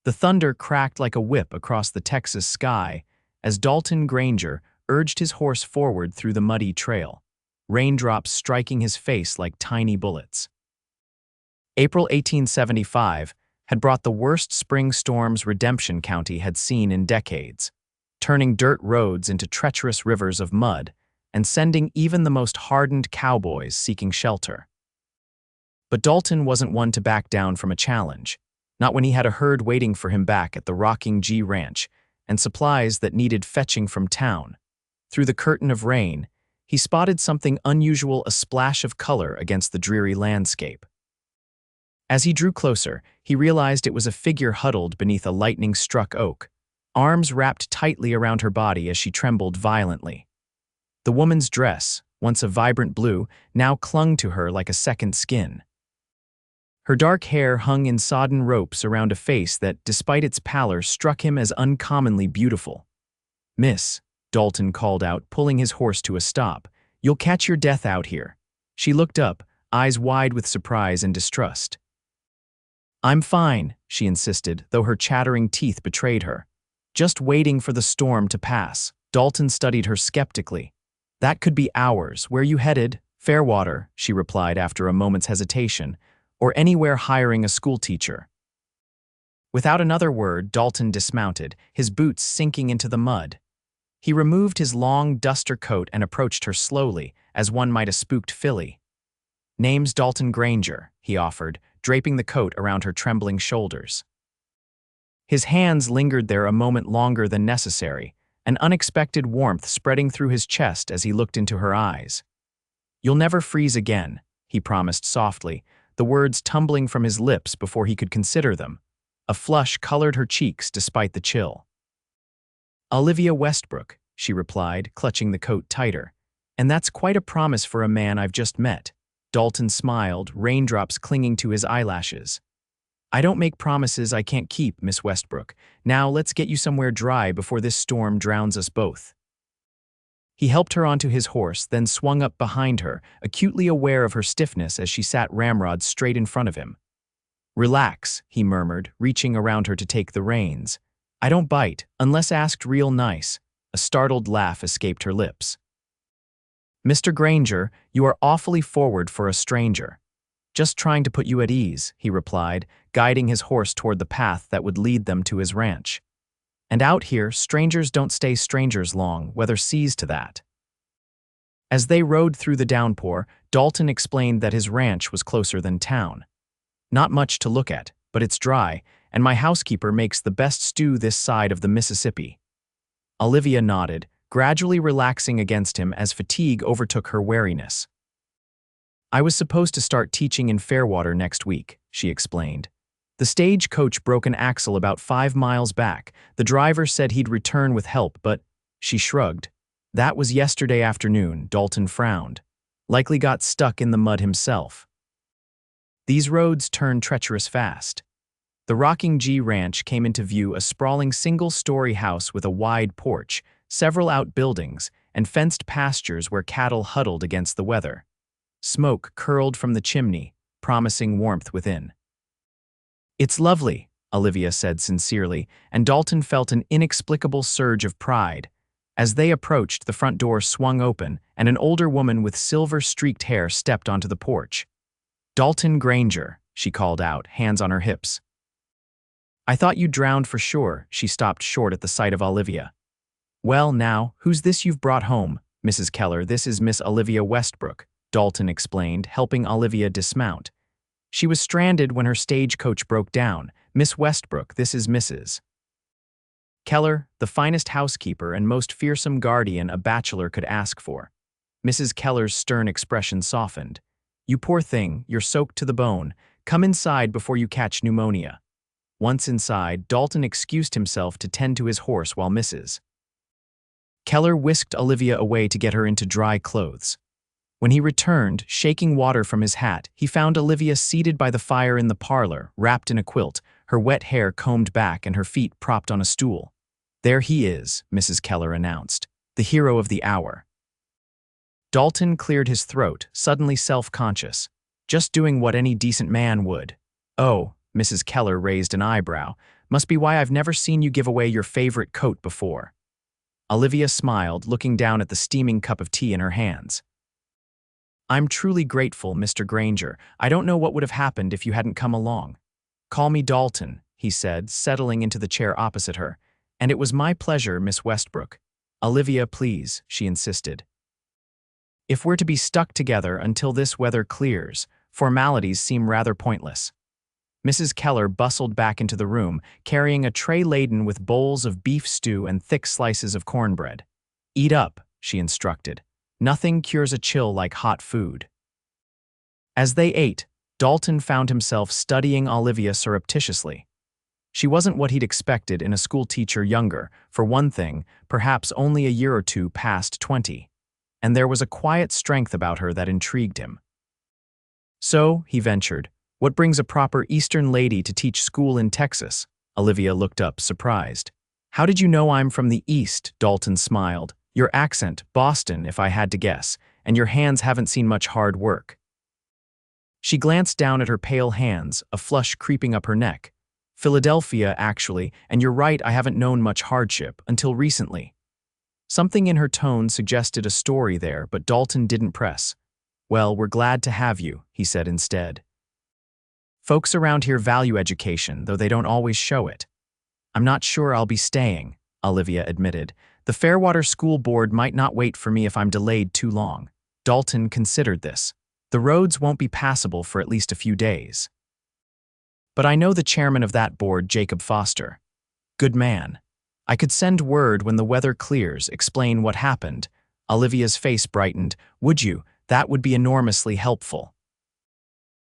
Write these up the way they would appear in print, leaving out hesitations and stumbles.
The thunder cracked like a whip across the Texas sky as Dalton Granger urged his horse forward through the muddy trail, raindrops striking his face like tiny bullets. April 1875 had brought the worst spring storms Redemption County had seen in decades, turning dirt roads into treacherous rivers of mud and sending even the most hardened cowboys seeking shelter. But Dalton wasn't one to back down from a challenge, not when he had a herd waiting for him back at the Rocking G Ranch and supplies that needed fetching from town. Through the curtain of rain, he spotted something unusual, a splash of color against the dreary landscape. As he drew closer, he realized it was a figure huddled beneath a lightning-struck oak, arms wrapped tightly around her body as she trembled violently. The woman's dress, once a vibrant blue, now clung to her like a second skin. Her dark hair hung in sodden ropes around a face that, despite its pallor, struck him as uncommonly beautiful. "Miss," Dalton called out, pulling his horse to a stop, "you'll catch your death out here." She looked up, eyes wide with surprise and distrust. "I'm fine," she insisted, though her chattering teeth betrayed her. "Just waiting for the storm to pass." Dalton studied her skeptically. "That could be hours. Where you headed?" "Fairwater," she replied after a moment's hesitation, "or anywhere hiring a schoolteacher." Without another word, Dalton dismounted, his boots sinking into the mud. He removed his long duster coat and approached her slowly, as one might a spooked filly. "Name's Dalton Granger," he offered, draping the coat around her trembling shoulders. His hands lingered there a moment longer than necessary, an unexpected warmth spreading through his chest as he looked into her eyes. "You'll never freeze again," he promised softly, the words tumbling from his lips before he could consider them. A flush colored her cheeks despite the chill. "Olivia Westbrook," she replied, clutching the coat tighter. "And that's quite a promise for a man I've just met." Dalton smiled, raindrops clinging to his eyelashes. "I don't make promises I can't keep, Miss Westbrook. Now let's get you somewhere dry before this storm drowns us both." He helped her onto his horse, then swung up behind her, acutely aware of her stiffness as she sat ramrod straight in front of him. "Relax," he murmured, reaching around her to take the reins. "I don't bite, unless asked real nice." A startled laugh escaped her lips. "Mr. Granger, you are awfully forward for a stranger." "Just trying to put you at ease," he replied, guiding his horse toward the path that would lead them to his ranch. "And out here, strangers don't stay strangers long, weather sees to that." As they rode through the downpour, Dalton explained that his ranch was closer than town. "Not much to look at, but it's dry, and my housekeeper makes the best stew this side of the Mississippi." Olivia nodded, gradually relaxing against him as fatigue overtook her wariness. "I was supposed to start teaching in Fairwater next week," she explained. "The stagecoach broke an axle about 5 miles back. The driver said he'd return with help, but—" She shrugged. "That was yesterday afternoon," Dalton frowned. "Likely got stuck in the mud himself." These roads turn treacherous fast. The Rocking G Ranch came into view, a sprawling single-story house with a wide porch, several outbuildings, and fenced pastures where cattle huddled against the weather. Smoke curled from the chimney, promising warmth within. "It's lovely," Olivia said sincerely, and Dalton felt an inexplicable surge of pride. As they approached, the front door swung open, and an older woman with silver-streaked hair stepped onto the porch. "Dalton Granger," she called out, hands on her hips. "I thought you drowned for sure." She stopped short at the sight of Olivia. "Well, now, who's this you've brought home?" "Mrs. Keller, this is Miss Olivia Westbrook," Dalton explained, helping Olivia dismount. "She was stranded when her stagecoach broke down. Miss Westbrook, this is Mrs. Keller, the finest housekeeper and most fearsome guardian a bachelor could ask for." Mrs. Keller's stern expression softened. "You poor thing, you're soaked to the bone. Come inside before you catch pneumonia." Once inside, Dalton excused himself to tend to his horse while Mrs. Keller whisked Olivia away to get her into dry clothes. When he returned, shaking water from his hat, he found Olivia seated by the fire in the parlor, wrapped in a quilt, her wet hair combed back and her feet propped on a stool. "There he is," Mrs. Keller announced, "the hero of the hour." Dalton cleared his throat, suddenly self-conscious. "Just doing what any decent man would." "Oh," Mrs. Keller raised an eyebrow, Must be why I've never seen you give away your favorite coat before." Olivia smiled, looking down at the steaming cup of tea in her hands. "I'm truly grateful, Mr. Granger. I don't know what would have happened if you hadn't come along." "Call me Dalton," he said, settling into the chair opposite her. "And it was my pleasure, Miss Westbrook." "Olivia, please," she insisted. "If we're to be stuck together until this weather clears, formalities seem rather pointless." Mrs. Keller bustled back into the room, carrying a tray laden with bowls of beef stew and thick slices of cornbread. "Eat up," she instructed. "Nothing cures a chill like hot food." As they ate, Dalton found himself studying Olivia surreptitiously. She wasn't what he'd expected in a schoolteacher younger, for one thing, perhaps only a year or two past 20. And there was a quiet strength about her that intrigued him. "So," he ventured, "what brings a proper Eastern lady to teach school in Texas?" Olivia looked up, surprised. "How did you know I'm from the East?" Dalton smiled. "Your accent, Boston, if I had to guess, and your hands haven't seen much hard work." She glanced down at her pale hands, a flush creeping up her neck. "Philadelphia, actually, and you're right, I haven't known much hardship, until recently." Something in her tone suggested a story there, but Dalton didn't press. "Well, we're glad to have you," he said instead. "Folks around here value education, though they don't always show it." "I'm not sure I'll be staying," Olivia admitted. "The Fairwater School Board might not wait for me if I'm delayed too long." Dalton considered this. "The roads won't be passable for at least a few days." "But I know the chairman of that board, Jacob Foster." "Good man. I could send word when the weather clears, explain what happened." Olivia's face brightened. "Would you? That would be enormously helpful."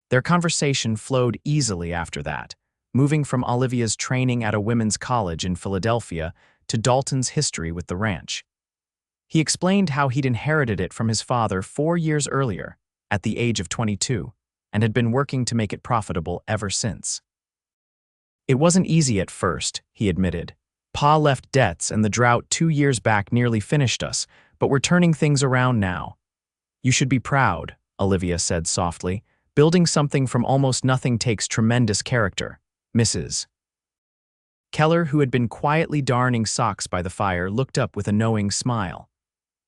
Their conversation flowed easily after that, moving from Olivia's training at a women's college in Philadelphia to Dalton's history with the ranch. He explained how he'd inherited it from his father 4 years earlier, at the age of 22, and had been working to make it profitable ever since. "It wasn't easy at first," he admitted. "Pa left debts and the drought 2 years back nearly finished us, but we're turning things around now." "You should be proud," Olivia said softly. "Building something from almost nothing takes tremendous character." Mrs. Keller, who had been quietly darning socks by the fire, looked up with a knowing smile.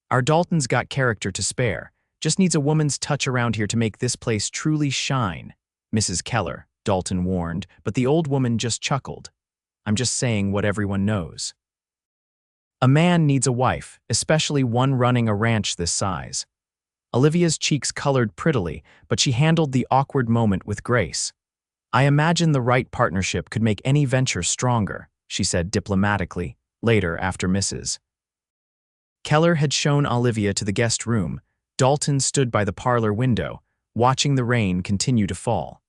"Our Dalton's got character to spare. Just needs a woman's touch around here to make this place truly shine." "Mrs. Keller," Dalton warned, but the old woman just chuckled. "I'm just saying what everyone knows. A man needs a wife, especially one running a ranch this size." Olivia's cheeks colored prettily, but she handled the awkward moment with grace. "I imagine the right partnership could make any venture stronger," she said diplomatically, later after Mrs. Keller had shown Olivia to the guest room. Dalton stood by the parlor window, watching the rain continue to fall.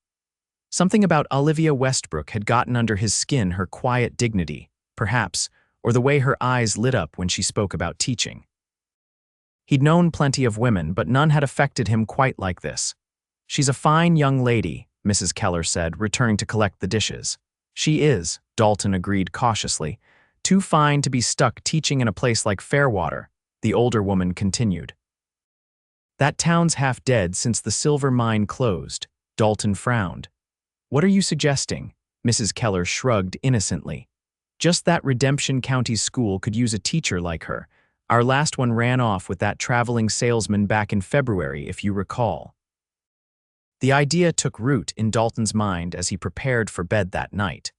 Something about Olivia Westbrook had gotten under his skin, her quiet dignity, perhaps, or the way her eyes lit up when she spoke about teaching. He'd known plenty of women, but none had affected him quite like this. "She's a fine young lady," Mrs. Keller said, returning to collect the dishes. "She is," Dalton agreed cautiously. "Too fine to be stuck teaching in a place like Fairwater," the older woman continued. "That town's half dead since the silver mine closed." Dalton frowned. "What are you suggesting?" Mrs. Keller shrugged innocently. "Just that Redemption County School could use a teacher like her. Our last one ran off with that traveling salesman back in February, if you recall." The idea took root in Dalton's mind as he prepared for bed that night.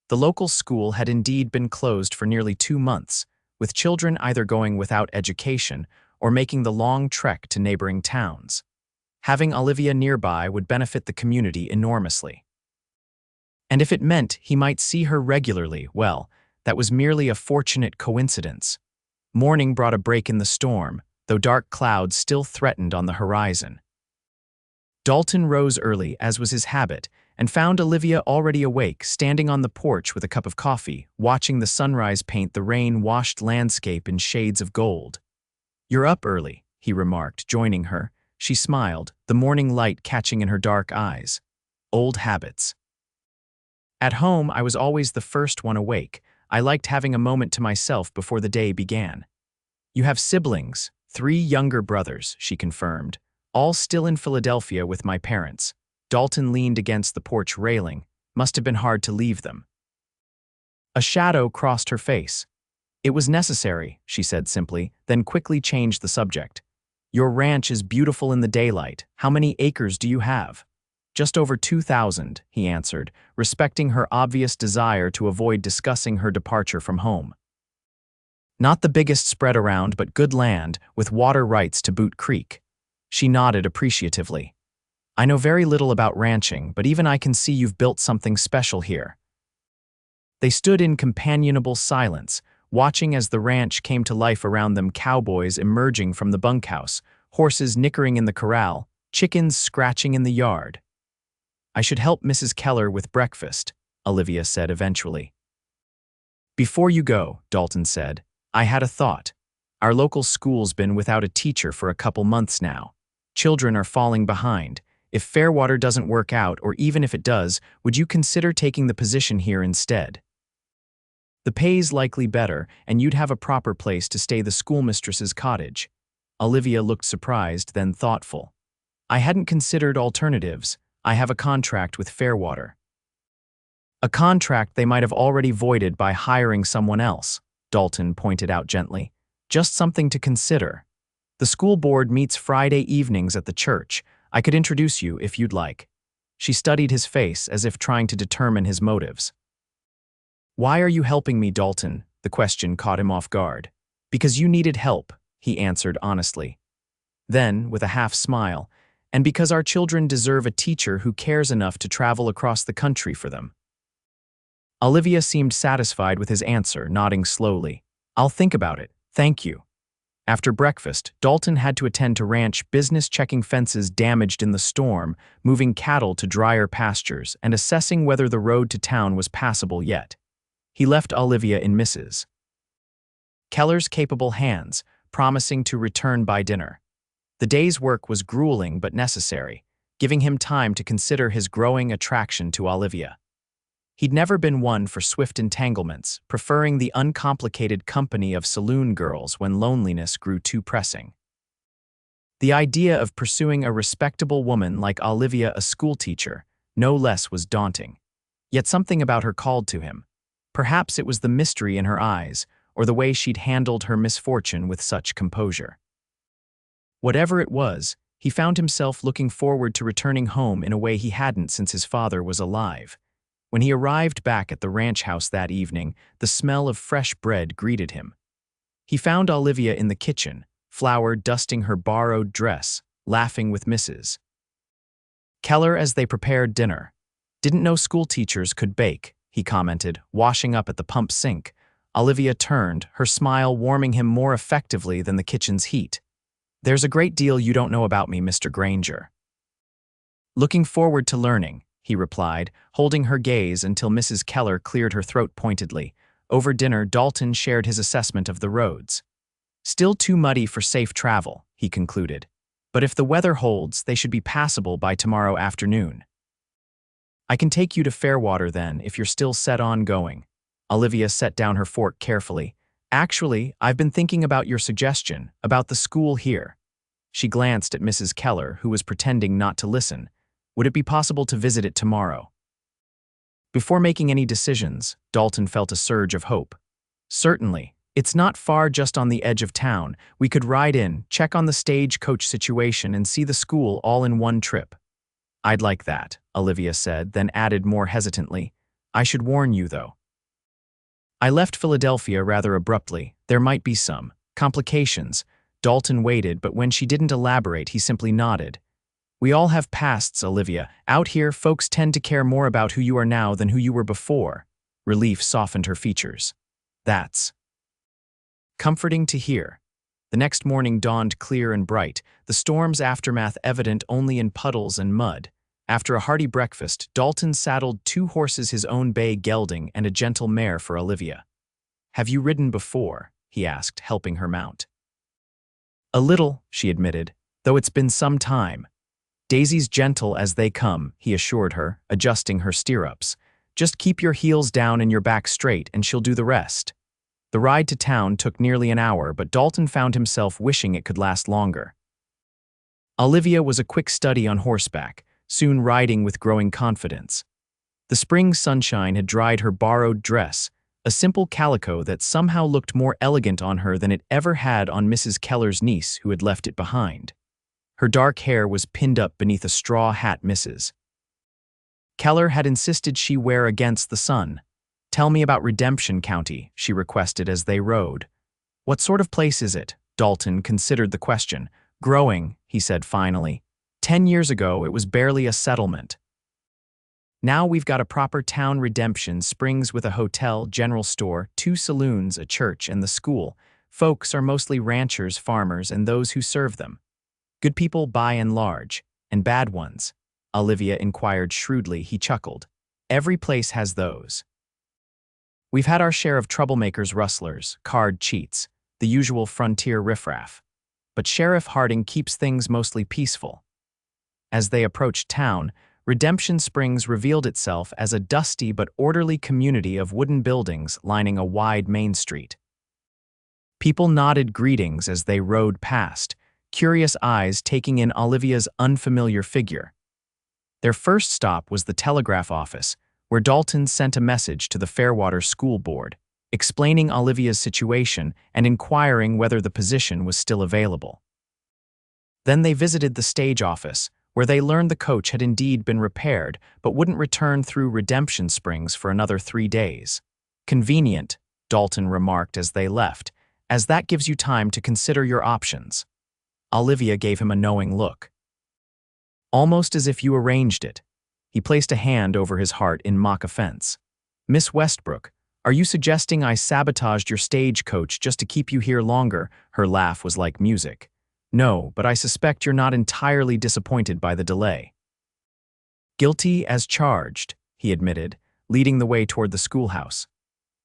The local school had indeed been closed for nearly 2 months, with children either going without education or making the long trek to neighboring towns. Having Olivia nearby would benefit the community enormously. And if it meant he might see her regularly, well, that was merely a fortunate coincidence. Morning brought a break in the storm, though dark clouds still threatened on the horizon. Dalton rose early, as was his habit, and found Olivia already awake, standing on the porch with a cup of coffee, watching the sunrise paint the rain-washed landscape in shades of gold. "You're up early," he remarked, joining her. She smiled, the morning light catching in her dark eyes. "Old habits. At home, I was always the first one awake. I liked having a moment to myself before the day began." "You have siblings." 3 younger brothers," she confirmed. "All still in Philadelphia with my parents." Dalton leaned against the porch railing. "Must have been hard to leave them." A shadow crossed her face. "It was necessary," she said simply, then quickly changed the subject. "Your ranch is beautiful in the daylight. How many acres do you have?" "Just over 2,000, he answered, respecting her obvious desire to avoid discussing her departure from home. "Not the biggest spread around, but good land, with water rights to Boot Creek." She nodded appreciatively. "I know very little about ranching, but even I can see you've built something special here." They stood in companionable silence, watching as the ranch came to life around them, cowboys emerging from the bunkhouse, horses nickering in the corral, chickens scratching in the yard. "I should help Mrs. Keller with breakfast," Olivia said eventually. "Before you go," Dalton said, "I had a thought. Our local school's been without a teacher for a couple months now. Children are falling behind. If Fairwater doesn't work out, or even if it does, would you consider taking the position here instead? The pay's likely better, and you'd have a proper place to stay, the schoolmistress's cottage." Olivia looked surprised, then thoughtful. "I hadn't considered alternatives. I have a contract with Fairwater." "A contract they might have already voided by hiring someone else," Dalton pointed out gently. "Just something to consider. The school board meets Friday evenings at the church. I could introduce you if you'd like." She studied his face as if trying to determine his motives. "Why are you helping me, Dalton?" The question caught him off guard. "Because you needed help," he answered honestly. Then, with a half smile, "And because our children deserve a teacher who cares enough to travel across the country for them." Olivia seemed satisfied with his answer, nodding slowly. "I'll think about it, thank you." After breakfast, Dalton had to attend to ranch business, checking fences damaged in the storm, moving cattle to drier pastures, and assessing whether the road to town was passable yet. He left Olivia in Mrs. Keller's capable hands, promising to return by dinner. The day's work was grueling but necessary, giving him time to consider his growing attraction to Olivia. He'd never been one for swift entanglements, preferring the uncomplicated company of saloon girls when loneliness grew too pressing. The idea of pursuing a respectable woman like Olivia, a schoolteacher, no less, was daunting. Yet something about her called to him. Perhaps it was the mystery in her eyes, or the way she'd handled her misfortune with such composure. Whatever it was, he found himself looking forward to returning home in a way he hadn't since his father was alive. When he arrived back at the ranch house that evening, the smell of fresh bread greeted him. He found Olivia in the kitchen, flour dusting her borrowed dress, laughing with Mrs. Keller as they prepared dinner. "Didn't know schoolteachers could bake," he commented, washing up at the pump sink. Olivia turned, her smile warming him more effectively than the kitchen's heat. "There's a great deal you don't know about me, Mr. Granger." "Looking forward to learning," he replied, holding her gaze until Mrs. Keller cleared her throat pointedly. Over dinner, Dalton shared his assessment of the roads. "Still too muddy for safe travel," he concluded. "But if the weather holds, they should be passable by tomorrow afternoon." "I can take you to Fairwater then, if you're still set on going." Olivia set down her fork carefully. "Actually, I've been thinking about your suggestion, about the school here." She glanced at Mrs. Keller, who was pretending not to listen. "Would it be possible to visit it tomorrow?" Before making any decisions, Dalton felt a surge of hope. "Certainly. It's not far, just on the edge of town. We could ride in, check on the stagecoach situation, and see the school all in one trip." "I'd like that," Olivia said, then added more hesitantly, "I should warn you, though. I left Philadelphia rather abruptly. There might be some complications." Dalton waited, but when she didn't elaborate, he simply nodded. "We all have pasts, Olivia. Out here, folks tend to care more about who you are now than who you were before." Relief softened her features. "That's comforting to hear." The next morning dawned clear and bright, the storm's aftermath evident only in puddles and mud. After a hearty breakfast, Dalton saddled 2 horses, his own bay gelding and a gentle mare for Olivia. "Have you ridden before?" he asked, helping her mount. "A little," she admitted, "though it's been some time." "Daisy's gentle as they come," he assured her, adjusting her stirrups. "Just keep your heels down and your back straight, and she'll do the rest." The ride to town took nearly an hour, but Dalton found himself wishing it could last longer. Olivia was a quick study on horseback, soon riding with growing confidence. The spring sunshine had dried her borrowed dress, a simple calico that somehow looked more elegant on her than it ever had on Mrs. Keller's niece who had left it behind. Her dark hair was pinned up beneath a straw hat Mrs. Keller had insisted she wear against the sun. "Tell me about Redemption County," she requested as they rode. "What sort of place is it?" Dalton considered the question. "Growing," he said finally. 10 years ago, it was barely a settlement. Now we've got a proper town. Redemption Springs with a hotel, general store, 2 saloons, a church, and the school. Folks are mostly ranchers, farmers, and those who serve them. Good people by and large, and bad ones." Olivia inquired shrewdly. He chuckled. "Every place has those. We've had our share of troublemakers, rustlers, card cheats, the usual frontier riffraff. But Sheriff Harding keeps things mostly peaceful." As they approached town, Redemption Springs revealed itself as a dusty but orderly community of wooden buildings lining a wide main street. People nodded greetings as they rode past, curious eyes taking in Olivia's unfamiliar figure. Their first stop was the telegraph office, where Dalton sent a message to the Fairwater School Board, explaining Olivia's situation and inquiring whether the position was still available. Then they visited the stage office, where they learned the coach had indeed been repaired but wouldn't return through Redemption Springs for another 3 days. "Convenient," Dalton remarked as they left, "as that gives you time to consider your options." Olivia gave him a knowing look. "Almost as if you arranged it." He placed a hand over his heart in mock offense. "Miss Westbrook, are you suggesting I sabotaged your stagecoach just to keep you here longer?" Her laugh was like music. "No, but I suspect you're not entirely disappointed by the delay." "Guilty as charged," he admitted, leading the way toward the schoolhouse.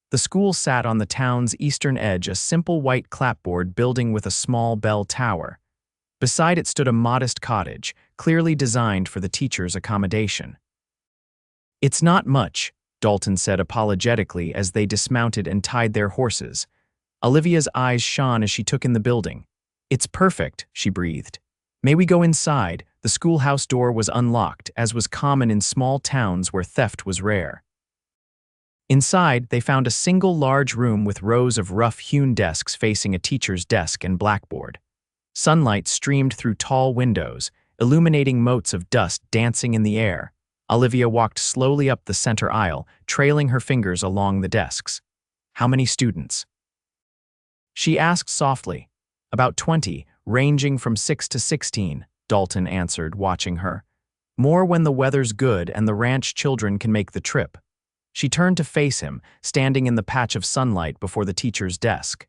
The school sat on the town's eastern edge, a simple white clapboard building with a small bell tower. Beside it stood a modest cottage, clearly designed for the teacher's accommodation. "It's not much," Dalton said apologetically as they dismounted and tied their horses. Olivia's eyes shone as she took in the building. "It's perfect," she breathed. "May we go inside?" The schoolhouse door was unlocked, as was common in small towns where theft was rare. Inside, they found a single large room with rows of rough-hewn desks facing a teacher's desk and blackboard. Sunlight streamed through tall windows, illuminating motes of dust dancing in the air. Olivia walked slowly up the center aisle, trailing her fingers along the desks. "How many students?" she asked softly. "About 20, ranging from 6 to 16, Dalton answered, watching her. "More when the weather's good and the ranch children can make the trip." She turned to face him, standing in the patch of sunlight before the teacher's desk.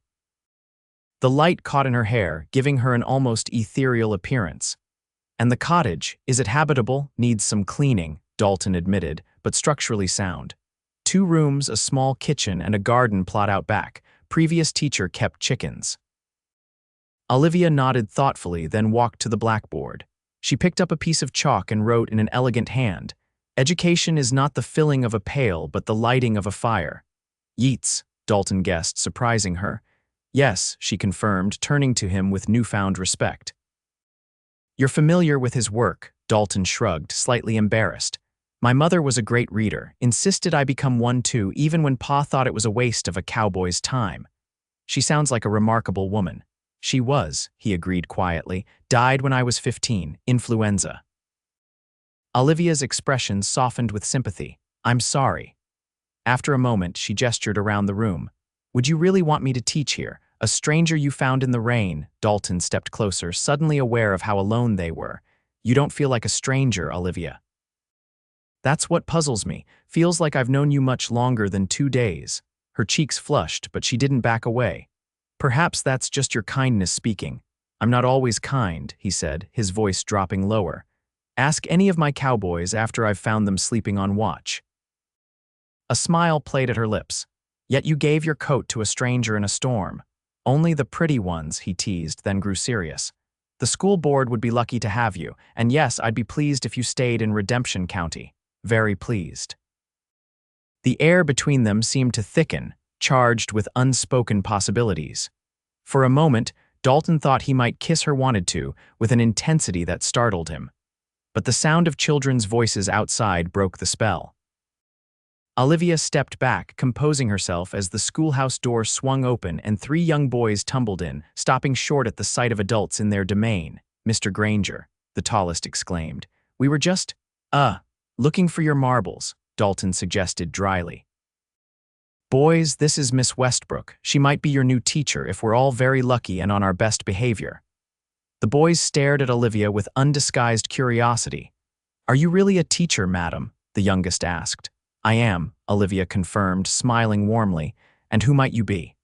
The light caught in her hair, giving her an almost ethereal appearance. "And the cottage, is it habitable?" "Needs some cleaning," Dalton admitted, "but structurally sound. 2 rooms, a small kitchen, and a garden plot out back. Previous teacher kept chickens." Olivia nodded thoughtfully, then walked to the blackboard. She picked up a piece of chalk and wrote in an elegant hand, "Education is not the filling of a pail, but the lighting of a fire." "Yeats," Dalton guessed, surprising her. "Yes," she confirmed, turning to him with newfound respect. "You're familiar with his work," Dalton shrugged, slightly embarrassed. "My mother was a great reader, insisted I become one too, even when Pa thought it was a waste of a cowboy's time." "She sounds like a remarkable woman." "She was," he agreed quietly. "Died when I was 15, influenza." Olivia's expression softened with sympathy. "I'm sorry." After a moment, she gestured around the room. "Would you really want me to teach here? A stranger you found in the rain." Dalton stepped closer, suddenly aware of how alone they were. "You don't feel like a stranger, Olivia." "That's what puzzles me. Feels like I've known you much longer than 2 days." Her cheeks flushed, but she didn't back away. "Perhaps that's just your kindness speaking." "I'm not always kind," he said, his voice dropping lower. "Ask any of my cowboys after I've found them sleeping on watch." A smile played at her lips. "Yet you gave your coat to a stranger in a storm." "Only the pretty ones," he teased, then grew serious. "The school board would be lucky to have you, and yes, I'd be pleased if you stayed in Redemption County. Very pleased." The air between them seemed to thicken, charged with unspoken possibilities. For a moment, Dalton thought he might kiss her, wanted to, with an intensity that startled him. But the sound of children's voices outside broke the spell. Olivia stepped back, composing herself as the schoolhouse door swung open and 3 young boys tumbled in, stopping short at the sight of adults in their domain. "Mr. Granger," the tallest exclaimed. "We were just, looking for your marbles," Dalton suggested dryly. "Boys, this is Miss Westbrook. She might be your new teacher if we're all very lucky and on our best behavior." The boys stared at Olivia with undisguised curiosity. "Are you really a teacher, madam?" the youngest asked. "I am," Olivia confirmed, smiling warmly. "And who might you be?"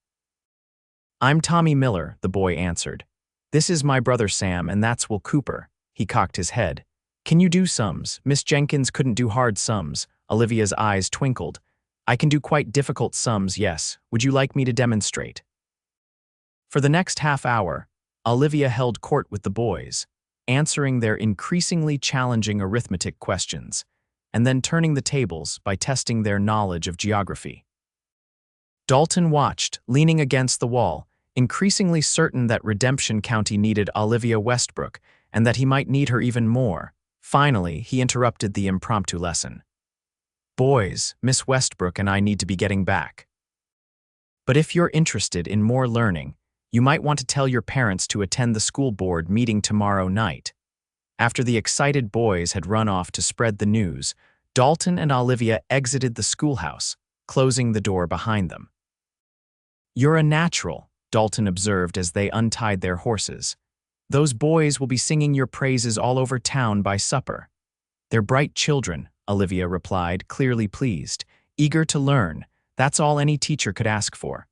"I'm Tommy Miller," the boy answered. "This is my brother Sam, and that's Will Cooper." He cocked his head. "Can you do sums? Miss Jenkins couldn't do hard sums." Olivia's eyes twinkled. "I can do quite difficult sums, yes. Would you like me to demonstrate?" For the next half hour, Olivia held court with the boys, answering their increasingly challenging arithmetic questions, and then turning the tables by testing their knowledge of geography. Dalton watched, leaning against the wall, increasingly certain that Redemption County needed Olivia Westbrook and that he might need her even more. Finally, he interrupted the impromptu lesson. "Boys, Miss Westbrook and I need to be getting back. But if you're interested in more learning, you might want to tell your parents to attend the school board meeting tomorrow night." After the excited boys had run off to spread the news, Dalton and Olivia exited the schoolhouse, closing the door behind them. "You're a natural," Dalton observed as they untied their horses. "Those boys will be singing your praises all over town by supper." "They're bright children," Olivia replied, clearly pleased. "Eager to learn. That's all any teacher could ask for."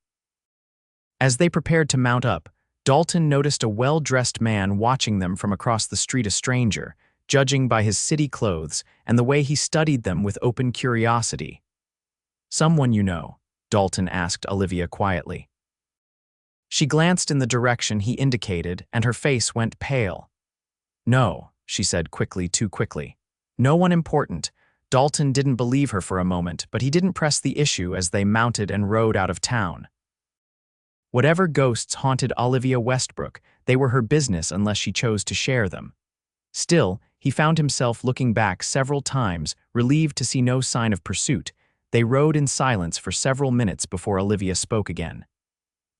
As they prepared to mount up, Dalton noticed a well-dressed man watching them from across the street, a stranger, judging by his city clothes and the way he studied them with open curiosity. "Someone you know?" Dalton asked Olivia quietly. She glanced in the direction he indicated, and her face went pale. "No," she said quickly, too quickly. "No one important." Dalton didn't believe her for a moment, but he didn't press the issue as they mounted and rode out of town. Whatever ghosts haunted Olivia Westbrook, they were her business unless she chose to share them. Still, he found himself looking back several times, relieved to see no sign of pursuit. They rode in silence for several minutes before Olivia spoke again.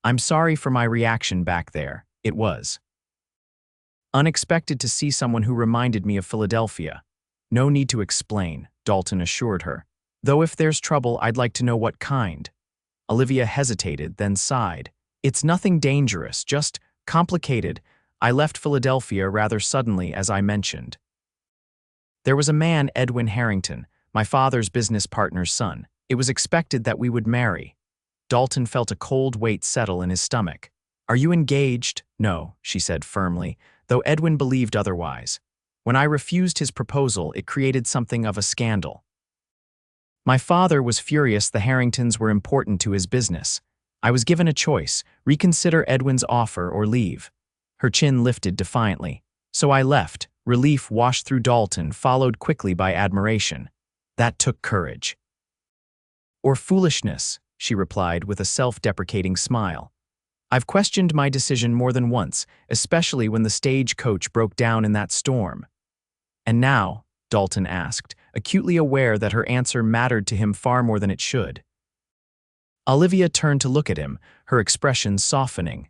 "I'm sorry for my reaction back there. It was unexpected to see someone who reminded me of Philadelphia." "No need to explain," Dalton assured her. "Though if there's trouble, I'd like to know what kind." Olivia hesitated, then sighed. "It's nothing dangerous, just complicated. I left Philadelphia rather suddenly, as I mentioned. There was a man, Edwin Harrington, my father's business partner's son. It was expected that we would marry." Dalton felt a cold weight settle in his stomach. "Are you engaged?" "No," she said firmly, though Edwin believed otherwise. "When I refused his proposal, it created something of a scandal. My father was furious the Harringtons were important to his business. I was given a choice, reconsider Edwin's offer or leave." Her chin lifted defiantly. "So I left." Relief washed through Dalton, followed quickly by admiration. "That took courage." "Or foolishness," she replied with a self-deprecating smile. "I've questioned my decision more than once, especially when the stagecoach broke down in that storm." "And now?" Dalton asked, acutely aware that her answer mattered to him far more than it should. Olivia turned to look at him, her expression softening.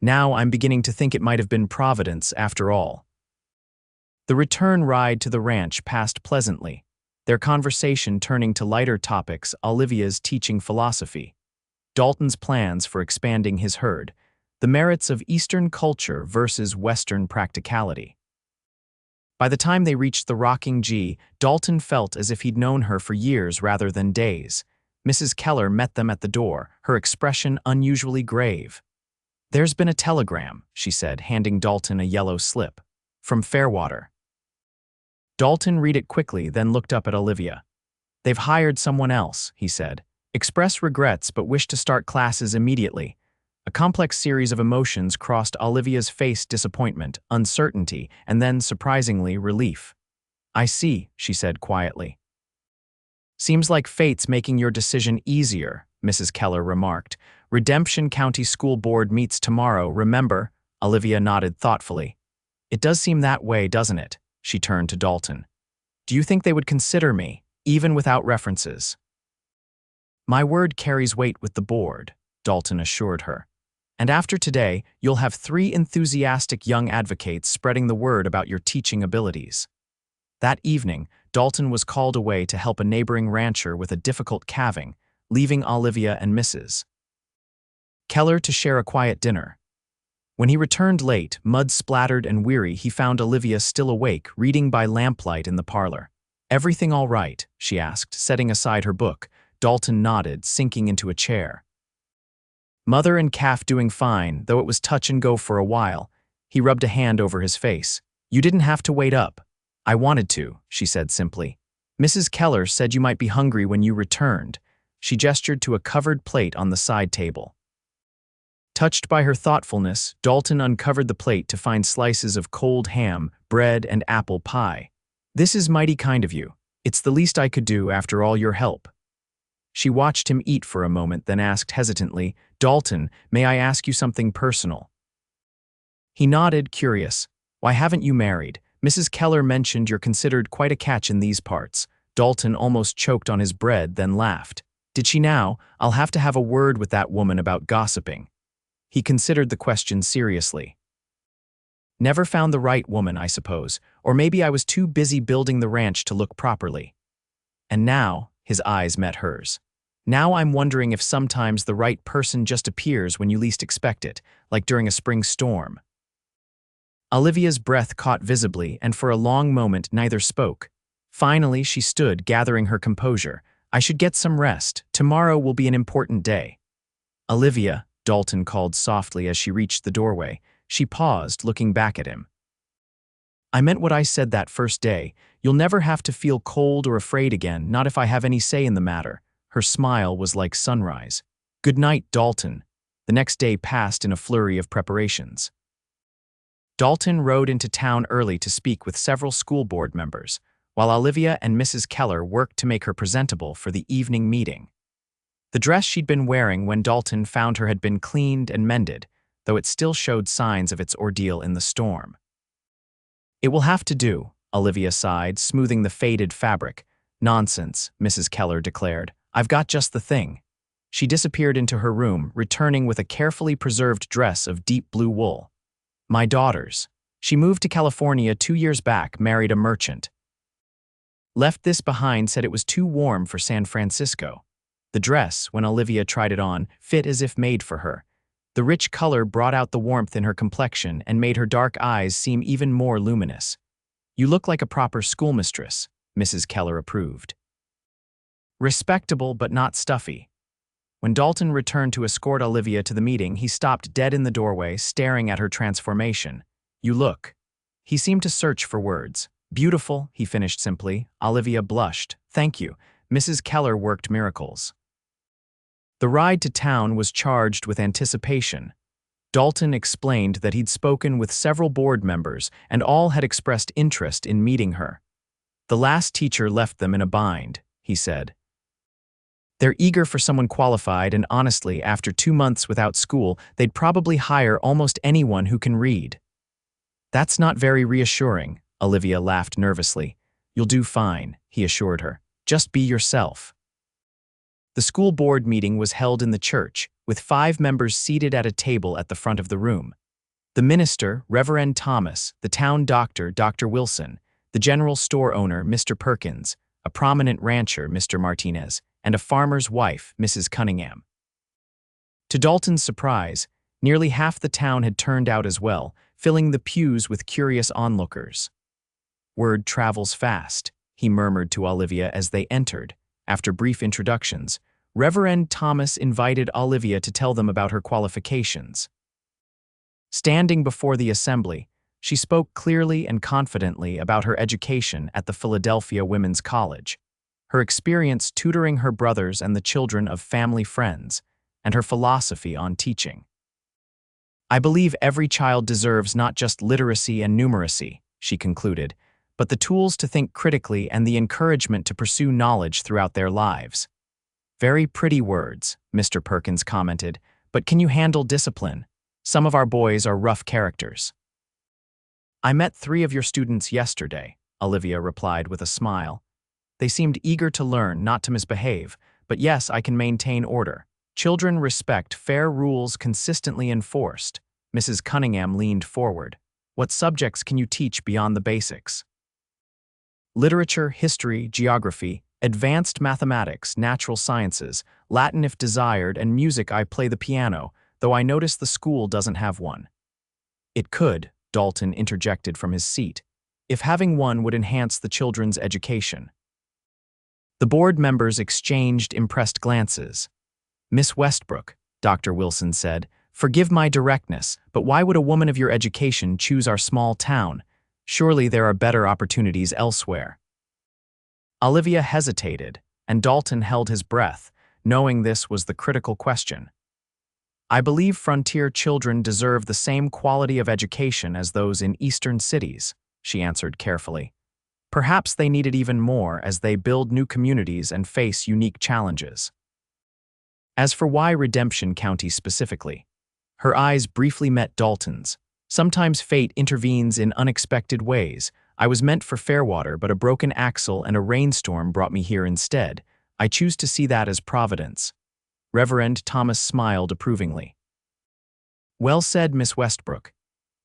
"Now I'm beginning to think it might have been Providence after all." The return ride to the ranch passed pleasantly, their conversation turning to lighter topics, Olivia's teaching philosophy, Dalton's plans for expanding his herd, the merits of Eastern culture versus Western practicality. By the time they reached the rocking G, Dalton felt as if he'd known her for years rather than days. Mrs. Keller met them at the door, her expression unusually grave. "There's been a telegram," she said, handing Dalton a yellow slip. "From Fairwater." Dalton read it quickly, then looked up at Olivia. "They've hired someone else," he said. "Express regrets but wish to start classes immediately." A complex series of emotions crossed Olivia's face: disappointment, uncertainty, and then, surprisingly, relief. "I see," she said quietly. "Seems like fate's making your decision easier," Mrs. Keller remarked. "Redemption County School Board meets tomorrow, remember?" Olivia nodded thoughtfully. "It does seem that way, doesn't it?" She turned to Dalton. "Do you think they would consider me, even without references?" My word carries weight with the board, Dalton assured her. And after today, you'll have 3 enthusiastic young advocates spreading the word about your teaching abilities. That evening, Dalton was called away to help a neighboring rancher with a difficult calving, leaving Olivia and Mrs. Keller to share a quiet dinner. When he returned late, mud-splattered and weary, he found Olivia still awake, reading by lamplight in the parlor. "Everything all right?" she asked, setting aside her book. Dalton nodded, sinking into a chair. "Mother and calf doing fine, though it was touch and go for a while." He rubbed a hand over his face. "You didn't have to wait up." "I wanted to," she said simply. "Mrs. Keller said you might be hungry when you returned." She gestured to a covered plate on the side table. Touched by her thoughtfulness, Dalton uncovered the plate to find slices of cold ham, bread, and apple pie. "This is mighty kind of you. It's the least I could do after all your help." She watched him eat for a moment, then asked hesitantly, "Dalton, may I ask you something personal?" He nodded, curious. "Why haven't you married? Mrs. Keller mentioned you're considered quite a catch in these parts." Dalton almost choked on his bread, then laughed. "Did she now? I'll have to have a word with that woman about gossiping." He considered the question seriously. "Never found the right woman, I suppose, or maybe I was too busy building the ranch to look properly." And now, his eyes met hers. "Now I'm wondering if sometimes the right person just appears when you least expect it, like during a spring storm." Olivia's breath caught visibly, and for a long moment neither spoke. Finally, she stood, gathering her composure. "I should get some rest. Tomorrow will be an important day." "Olivia," Dalton called softly as she reached the doorway. She paused, looking back at him. "I meant what I said that first day. You'll never have to feel cold or afraid again, not if I have any say in the matter." Her smile was like sunrise. "Good night, Dalton." The next day passed in a flurry of preparations. Dalton rode into town early to speak with several school board members, while Olivia and Mrs. Keller worked to make her presentable for the evening meeting. The dress she'd been wearing when Dalton found her had been cleaned and mended, though it still showed signs of its ordeal in the storm. "It will have to do," Olivia sighed, smoothing the faded fabric. "Nonsense," Mrs. Keller declared. "I've got just the thing." She disappeared into her room, returning with a carefully preserved dress of deep blue wool. "My daughter's. She moved to California 2 years back, married a merchant. Left this behind, said it was too warm for San Francisco." The dress, when Olivia tried it on, fit as if made for her. The rich color brought out the warmth in her complexion and made her dark eyes seem even more luminous. "You look like a proper schoolmistress," Mrs. Keller approved. "Respectable but not stuffy." When Dalton returned to escort Olivia to the meeting, he stopped dead in the doorway, staring at her transformation. "You look." He seemed to search for words. "Beautiful," he finished simply. Olivia blushed. "Thank you. Mrs. Keller worked miracles." The ride to town was charged with anticipation. Dalton explained that he'd spoken with several board members and all had expressed interest in meeting her. "The last teacher left them in a bind," he said. "They're eager for someone qualified, and honestly, after 2 months without school, they'd probably hire almost anyone who can read." "That's not very reassuring," Olivia laughed nervously. "You'll do fine," he assured her. "Just be yourself." The school board meeting was held in the church, with 5 members seated at a table at the front of the room. The minister, Reverend Thomas, the town doctor, Dr. Wilson, the general store owner, Mr. Perkins, a prominent rancher, Mr. Martinez, and a farmer's wife, Mrs. Cunningham. To Dalton's surprise, nearly half the town had turned out as well, filling the pews with curious onlookers. "Word travels fast," he murmured to Olivia as they entered. After brief introductions, Reverend Thomas invited Olivia to tell them about her qualifications. Standing before the assembly, she spoke clearly and confidently about her education at the Philadelphia Women's College, her experience tutoring her brothers and the children of family friends, and her philosophy on teaching. "I believe every child deserves not just literacy and numeracy," she concluded, "but the tools to think critically and the encouragement to pursue knowledge throughout their lives." "Very pretty words," Mr. Perkins commented, "but can you handle discipline? Some of our boys are rough characters." "I met 3 of your students yesterday," Olivia replied with a smile. "They seemed eager to learn, not to misbehave, but yes, I can maintain order. Children respect fair rules consistently enforced. Mrs. Cunningham leaned forward. What subjects can you teach beyond the basics? Literature, history, geography, advanced mathematics, natural sciences, Latin if desired, and music. I play the piano, though I notice the school doesn't have one. It could, Dalton interjected from his seat, if having one would enhance the children's education. The board members exchanged impressed glances. Miss Westbrook, Dr. Wilson said, forgive my directness, but why would a woman of your education choose our small town? Surely there are better opportunities elsewhere. Olivia hesitated, and Dalton held his breath, knowing this was the critical question. I believe frontier children deserve the same quality of education as those in eastern cities, she answered carefully. Perhaps they need it even more as they build new communities and face unique challenges. As for why Redemption County specifically, her eyes briefly met Dalton's. Sometimes fate intervenes in unexpected ways. I was meant for Fairwater, but a broken axle and a rainstorm brought me here instead. I choose to see that as providence. Reverend Thomas smiled approvingly. Well said, Miss Westbrook.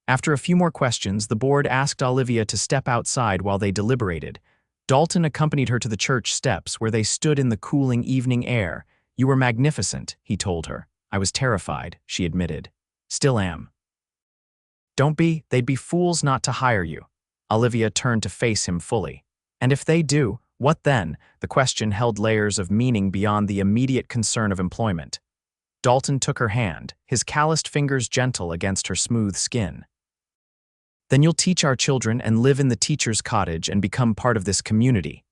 After a few more questions, the board asked Olivia to step outside while they deliberated. Dalton accompanied her to the church steps where they stood in the cooling evening air. You were magnificent, he told her. I was terrified, she admitted. Still am. Don't be, they'd be fools not to hire you. Olivia turned to face him fully. And if they do, what then? The question held layers of meaning beyond the immediate concern of employment. Dalton took her hand, his calloused fingers gentle against her smooth skin. Then you'll teach our children and live in the teacher's cottage and become part of this community.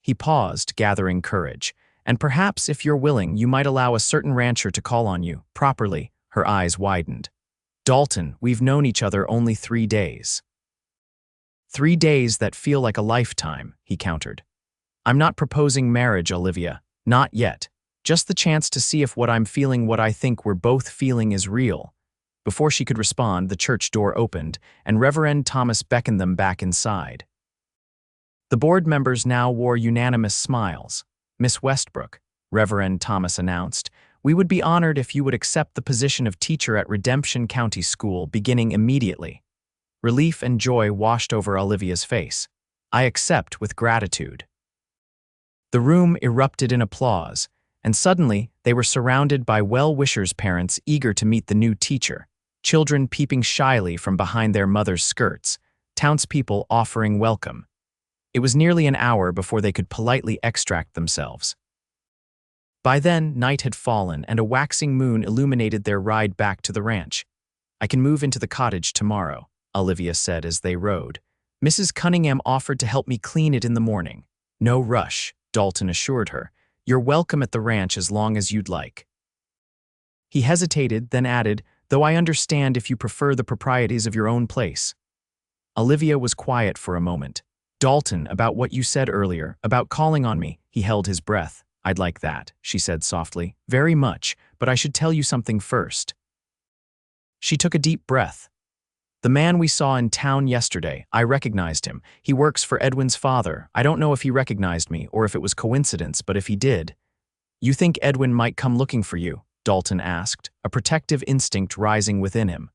He paused, gathering courage. And perhaps, if you're willing, you might allow a certain rancher to call on you, properly. Her eyes widened. Dalton, we've known each other only 3 days. 3 days that feel like a lifetime, he countered. I'm not proposing marriage, Olivia. Not yet. Just the chance to see if what I'm feeling, what I think we're both feeling, is real. Before she could respond, the church door opened, and Reverend Thomas beckoned them back inside. The board members now wore unanimous smiles. Miss Westbrook, Reverend Thomas announced, we would be honored if you would accept the position of teacher at Redemption County School beginning immediately. Relief and joy washed over Olivia's face. I accept with gratitude. The room erupted in applause, and suddenly they were surrounded by well-wishers' parents eager to meet the new teacher, children peeping shyly from behind their mothers' skirts, townspeople offering welcome. It was nearly an hour before they could politely extract themselves. By then, night had fallen and a waxing moon illuminated their ride back to the ranch. I can move into the cottage tomorrow, Olivia said as they rode. Mrs. Cunningham offered to help me clean it in the morning. No rush, Dalton assured her. You're welcome at the ranch as long as you'd like. He hesitated, then added, though I understand if you prefer the proprieties of your own place. Olivia was quiet for a moment. Dalton, about what you said earlier, about calling on me, he held his breath. I'd like that, she said softly. Very much, but I should tell you something first. She took a deep breath. The man we saw in town yesterday, I recognized him. He works for Edwin's father. I don't know if he recognized me or if it was coincidence, but if he did. You think Edwin might come looking for you? Dalton asked, a protective instinct rising within him.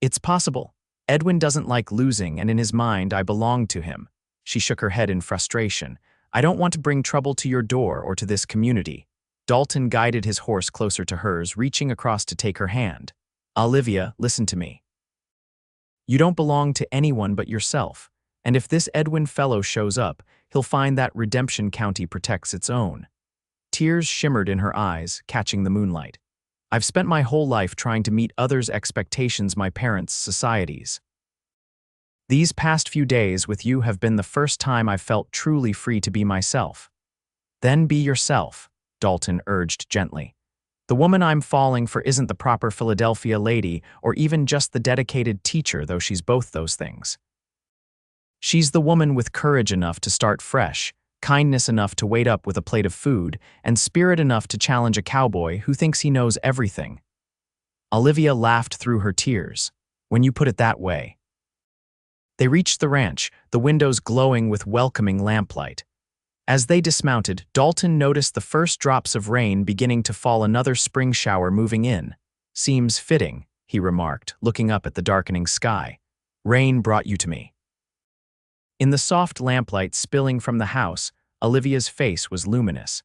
It's possible. Edwin doesn't like losing, and in his mind, I belong to him. She shook her head in frustration. I don't want to bring trouble to your door or to this community. Dalton guided his horse closer to hers, reaching across to take her hand. Olivia, listen to me. You don't belong to anyone but yourself, and if this Edwin fellow shows up, he'll find that Redemption County protects its own. Tears shimmered in her eyes, catching the moonlight. I've spent my whole life trying to meet others' expectations, my parents' societies. These past few days with you have been the first time I've felt truly free to be myself. Then be yourself, Dalton urged gently. The woman I'm falling for isn't the proper Philadelphia lady or even just the dedicated teacher, though she's both those things. She's the woman with courage enough to start fresh, kindness enough to wait up with a plate of food, and spirit enough to challenge a cowboy who thinks he knows everything. Olivia laughed through her tears. When you put it that way. They reached the ranch, the windows glowing with welcoming lamplight. As they dismounted, Dalton noticed the first drops of rain beginning to fall, another spring shower moving in. "Seems fitting," he remarked, looking up at the darkening sky. "Rain brought you to me." In the soft lamplight spilling from the house, Olivia's face was luminous.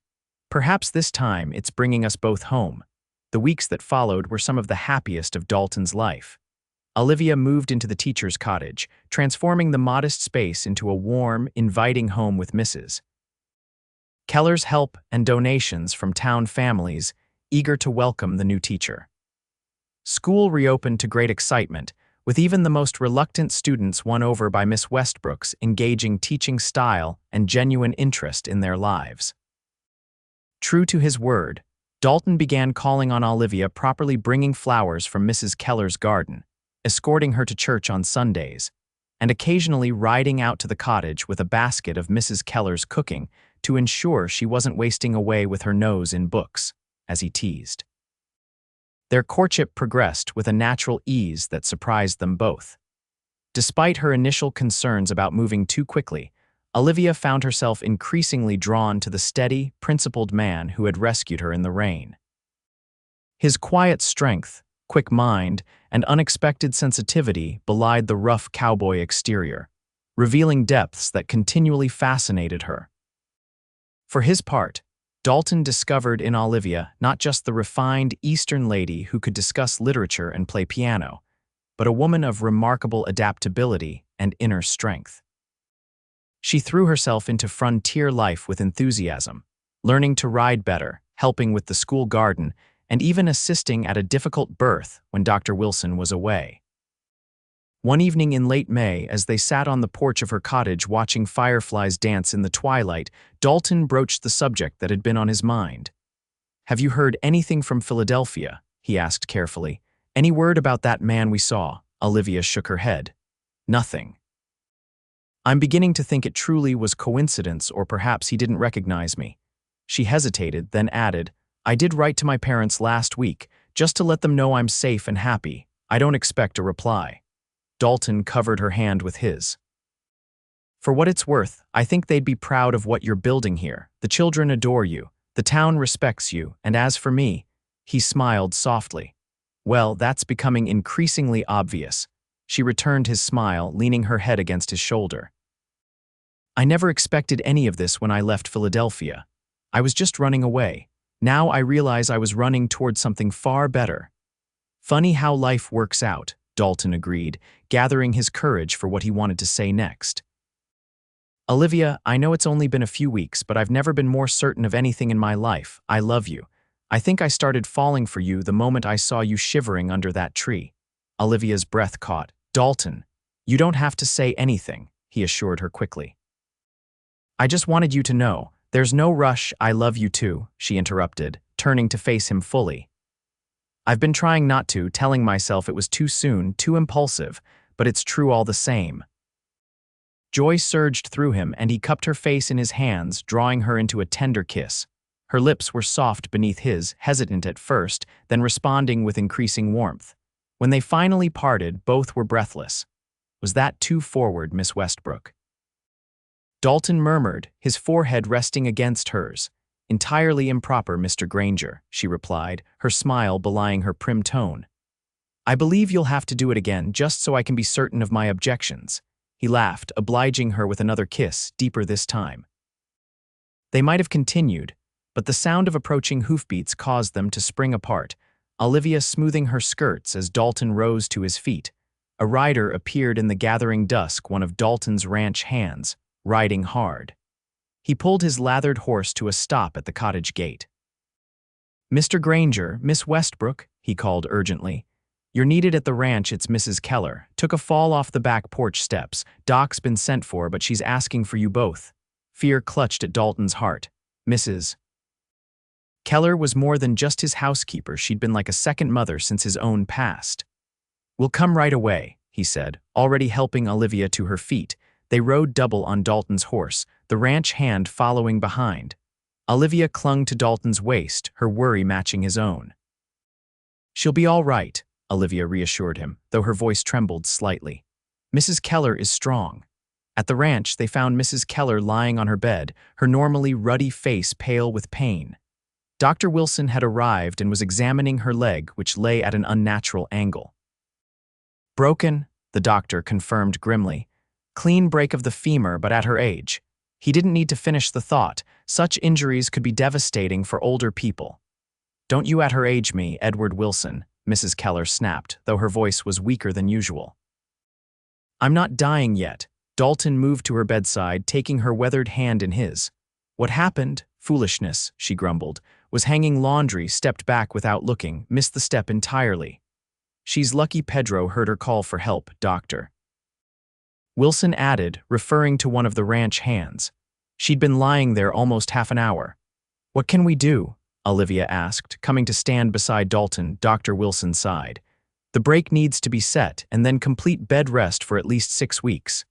"Perhaps this time it's bringing us both home." The weeks that followed were some of the happiest of Dalton's life. Olivia moved into the teacher's cottage, transforming the modest space into a warm, inviting home with Mrs. Keller's help and donations from town families, eager to welcome the new teacher. School reopened to great excitement, with even the most reluctant students won over by Miss Westbrook's engaging teaching style and genuine interest in their lives. True to his word, Dalton began calling on Olivia, properly bringing flowers from Mrs. Keller's garden, escorting her to church on Sundays, and occasionally riding out to the cottage with a basket of Mrs. Keller's cooking to ensure she wasn't wasting away with her nose in books, as he teased. Their courtship progressed with a natural ease that surprised them both. Despite her initial concerns about moving too quickly, Olivia found herself increasingly drawn to the steady, principled man who had rescued her in the rain. His quiet strength, quick mind, and unexpected sensitivity belied the rough cowboy exterior, revealing depths that continually fascinated her. For his part, Dalton discovered in Olivia not just the refined Eastern lady who could discuss literature and play piano, but a woman of remarkable adaptability and inner strength. She threw herself into frontier life with enthusiasm, learning to ride better, helping with the school garden, and even assisting at a difficult birth when Dr. Wilson was away. One evening in late May, as they sat on the porch of her cottage watching fireflies dance in the twilight, Dalton broached the subject that had been on his mind. "Have you heard anything from Philadelphia?" he asked carefully. "Any word about that man we saw?" Olivia shook her head. "Nothing. I'm beginning to think it truly was coincidence, or perhaps he didn't recognize me." She hesitated, then added, "I did write to my parents last week, just to let them know I'm safe and happy. I don't expect a reply." Dalton covered her hand with his. "For what it's worth, I think they'd be proud of what you're building here. The children adore you, the town respects you, and as for me," he smiled softly. "Well, that's becoming increasingly obvious." She returned his smile, leaning her head against his shoulder. "I never expected any of this when I left Philadelphia. I was just running away. Now I realize I was running towards something far better." "Funny how life works out," Dalton agreed, gathering his courage for what he wanted to say next. "Olivia, I know it's only been a few weeks, but I've never been more certain of anything in my life. I love you. I think I started falling for you the moment I saw you shivering under that tree." Olivia's breath caught. "Dalton, you don't have to say anything," he assured her quickly. "I just wanted you to know. There's no rush. I love you too," she interrupted, turning to face him fully. "I've been trying not to, telling myself it was too soon, too impulsive, but it's true all the same." Joy surged through him, and he cupped her face in his hands, drawing her into a tender kiss. Her lips were soft beneath his, hesitant at first, then responding with increasing warmth. When they finally parted, both were breathless. "Was that too forward, Miss Westbrook?" Dalton murmured, his forehead resting against hers. "Entirely improper, Mr. Granger," she replied, her smile belying her prim tone. "I believe you'll have to do it again, just so I can be certain of my objections." He laughed, obliging her with another kiss, deeper this time. They might have continued, but the sound of approaching hoofbeats caused them to spring apart, Olivia smoothing her skirts as Dalton rose to his feet. A rider appeared in the gathering dusk, one of Dalton's ranch hands, riding hard. He pulled his lathered horse to a stop at the cottage gate. "Mr. Granger, Miss Westbrook," he called urgently. "You're needed at the ranch. It's Mrs. Keller. Took a fall off the back porch steps. Doc's been sent for, but she's asking for you both." Fear clutched at Dalton's heart. Mrs. Keller was more than just his housekeeper. She'd been like a second mother since his own past. "We'll come right away," he said, already helping Olivia to her feet. They rode double on Dalton's horse, the ranch hand following behind. Olivia clung to Dalton's waist, her worry matching his own. "She'll be all right," Olivia reassured him, though her voice trembled slightly. "Mrs. Keller is strong." At the ranch, they found Mrs. Keller lying on her bed, her normally ruddy face pale with pain. Dr. Wilson had arrived and was examining her leg, which lay at an unnatural angle. Broken, the doctor confirmed grimly. Clean break of the femur, but at her age. He didn't need to finish the thought. Such injuries could be devastating for older people. "Don't you at her age me, Edward Wilson," Mrs. Keller snapped, though her voice was weaker than usual. "I'm not dying yet." Dalton moved to her bedside, taking her weathered hand in his. "What happened? Foolishness," she grumbled. "Was hanging laundry, stepped back without looking, missed the step entirely." "She's lucky Pedro heard her call for help, doctor," Wilson added, referring to one of the ranch hands. "She'd been lying there almost half an hour." "What can we do?" Olivia asked, coming to stand beside Dalton, Dr. Wilson's side. "The break needs to be set, and then complete bed rest for at least 6 weeks.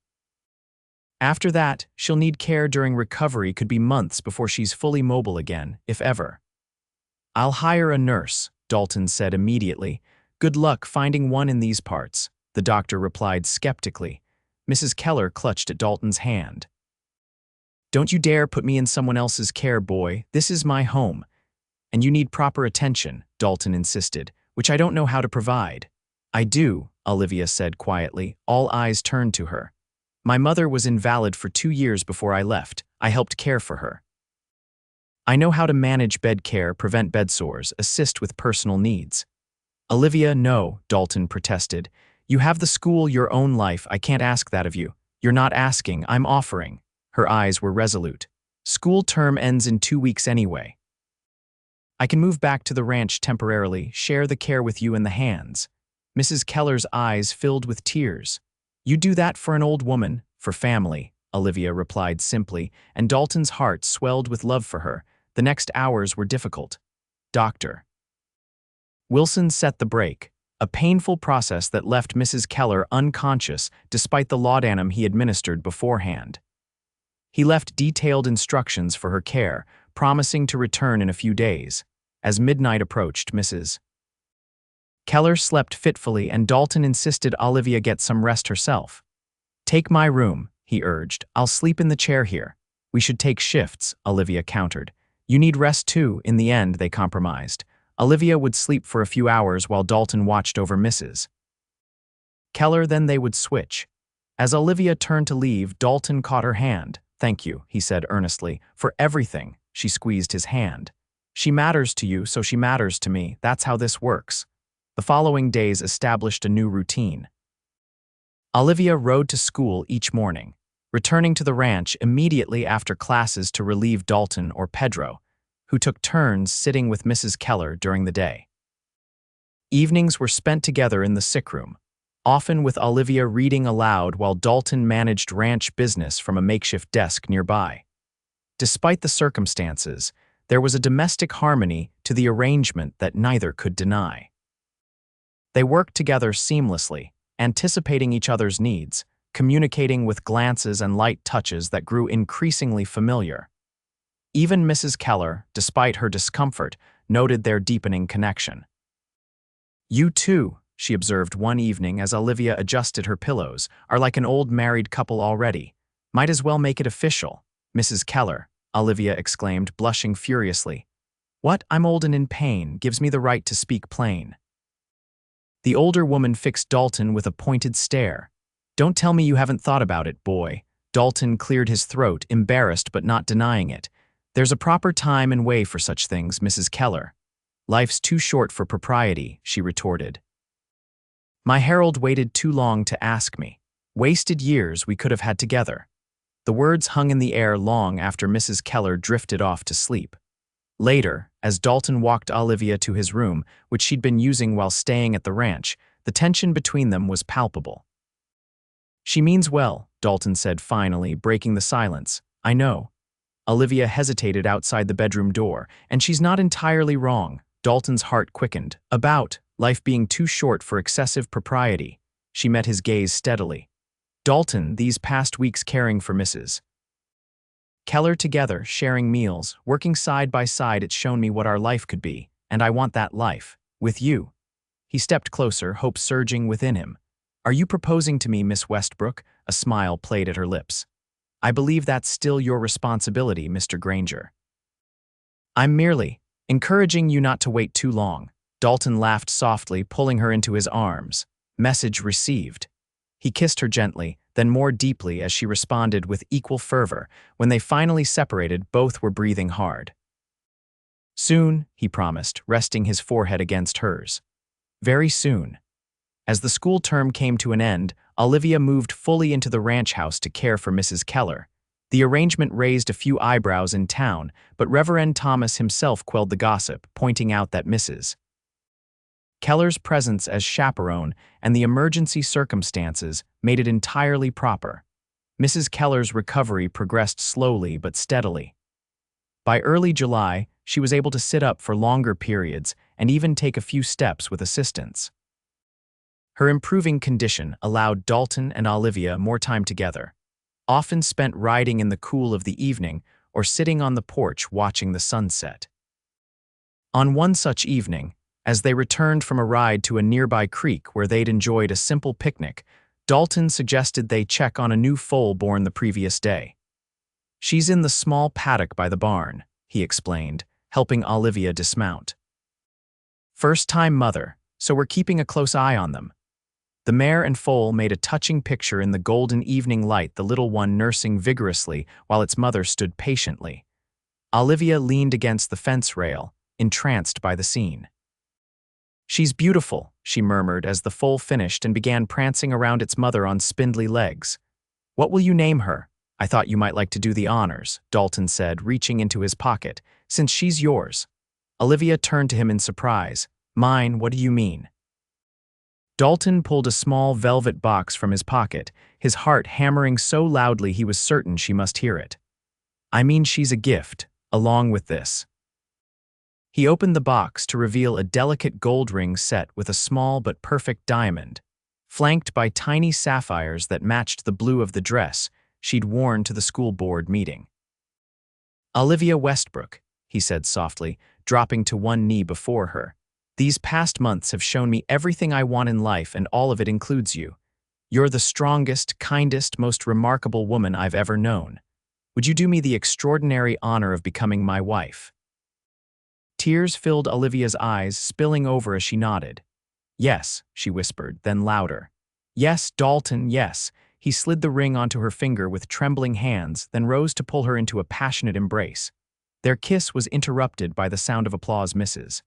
After that, she'll need care during recovery, could be months before she's fully mobile again, if ever." "I'll hire a nurse," Dalton said immediately. "Good luck finding one in these parts," the doctor replied skeptically. Mrs. Keller clutched at Dalton's hand. "Don't you dare put me in someone else's care, boy. This is my home. And you need proper attention," Dalton insisted, "which I don't know how to provide." "I do," Olivia said quietly. All eyes turned to her. "My mother was invalid for 2 years before I left. I helped care for her. I know how to manage bed care, prevent bed sores, assist with personal needs." "Olivia, no," Dalton protested. "You have the school, your own life. I can't ask that of you." "You're not asking, I'm offering." Her eyes were resolute. "School term ends in 2 weeks anyway. I can move back to the ranch temporarily, share the care with you and the hands." Mrs. Keller's eyes filled with tears. "You do that for an old woman, for family," Olivia replied simply, and Dalton's heart swelled with love for her. The next hours were difficult. "Doctor." Wilson set the break, a painful process that left Mrs. Keller unconscious despite the laudanum he administered beforehand. He left detailed instructions for her care, promising to return in a few days. As midnight approached, Mrs. Keller slept fitfully, and Dalton insisted Olivia get some rest herself. "Take my room," he urged. "I'll sleep in the chair here." "We should take shifts," Olivia countered. "You need rest too." In the end, they compromised. Olivia would sleep for a few hours while Dalton watched over Mrs. Keller, then they would switch. As Olivia turned to leave, Dalton caught her hand. "Thank you," he said earnestly, "for everything." She squeezed his hand. "She matters to you, so she matters to me. That's how this works." The following days established a new routine. Olivia rode to school each morning, returning to the ranch immediately after classes to relieve Dalton or Pedro, who took turns sitting with Mrs. Keller during the day. Evenings were spent together in the sick room, often with Olivia reading aloud while Dalton managed ranch business from a makeshift desk nearby. Despite the circumstances, there was a domestic harmony to the arrangement that neither could deny. They worked together seamlessly, anticipating each other's needs, communicating with glances and light touches that grew increasingly familiar. Even Mrs. Keller, despite her discomfort, noted their deepening connection. "You two," she observed one evening as Olivia adjusted her pillows, "are like an old married couple already. Might as well make it official." "Mrs. Keller," Olivia exclaimed, blushing furiously. "What? I'm old and in pain, gives me the right to speak plain." The older woman fixed Dalton with a pointed stare. "Don't tell me you haven't thought about it, boy." Dalton cleared his throat, embarrassed but not denying it. "There's a proper time and way for such things, Mrs. Keller." "Life's too short for propriety," she retorted. "My Harold waited too long to ask me. Wasted years we could have had together." The words hung in the air long after Mrs. Keller drifted off to sleep. Later, as Dalton walked Olivia to his room, which she'd been using while staying at the ranch, the tension between them was palpable. "She means well," Dalton said finally, breaking the silence. "I know." Olivia hesitated outside the bedroom door, "and she's not entirely wrong." Dalton's heart quickened. "About life being too short for excessive propriety." She met his gaze steadily. "Dalton, these past weeks caring for Mrs. Keller together, sharing meals, working side by side, it's shown me what our life could be, and I want that life. With you." He stepped closer, hope surging within him. "Are you proposing to me, Miss Westbrook?" A smile played at her lips. "I believe that's still your responsibility, Mr. Granger." "I'm merely encouraging you not to wait too long." Dalton laughed softly, pulling her into his arms. Message received. He kissed her gently, then more deeply as she responded with equal fervor. When they finally separated, both were breathing hard. "Soon," he promised, resting his forehead against hers. "Very soon." As the school term came to an end, Olivia moved fully into the ranch house to care for Mrs. Keller. The arrangement raised a few eyebrows in town, but Reverend Thomas himself quelled the gossip, pointing out that Mrs. Keller's presence as chaperone and the emergency circumstances made it entirely proper. Mrs. Keller's recovery progressed slowly but steadily. By early July, she was able to sit up for longer periods and even take a few steps with assistance. Her improving condition allowed Dalton and Olivia more time together, often spent riding in the cool of the evening or sitting on the porch watching the sunset. On one such evening, as they returned from a ride to a nearby creek where they'd enjoyed a simple picnic, Dalton suggested they check on a new foal born the previous day. "She's in the small paddock by the barn," he explained, helping Olivia dismount. "First-time mother, so we're keeping a close eye on them." The mare and foal made a touching picture in the golden evening light, the little one nursing vigorously while its mother stood patiently. Olivia leaned against the fence rail, entranced by the scene. "She's beautiful," she murmured as the foal finished and began prancing around its mother on spindly legs. "What will you name her?" "I thought you might like to do the honors," Dalton said, reaching into his pocket, "since she's yours." Olivia turned to him in surprise. "Mine, what do you mean?" Dalton pulled a small velvet box from his pocket, his heart hammering so loudly he was certain she must hear it. "I mean she's a gift, along with this." He opened the box to reveal a delicate gold ring set with a small but perfect diamond, flanked by tiny sapphires that matched the blue of the dress she'd worn to the school board meeting. "Olivia Westbrook," he said softly, dropping to one knee before her. "These past months have shown me everything I want in life, and all of it includes you. You're the strongest, kindest, most remarkable woman I've ever known. Would you do me the extraordinary honor of becoming my wife?" Tears filled Olivia's eyes, spilling over as she nodded. "Yes," she whispered, then louder. "Yes, Dalton, yes." He slid the ring onto her finger with trembling hands, then rose to pull her into a passionate embrace. Their kiss was interrupted by the sound of applause. Mrs.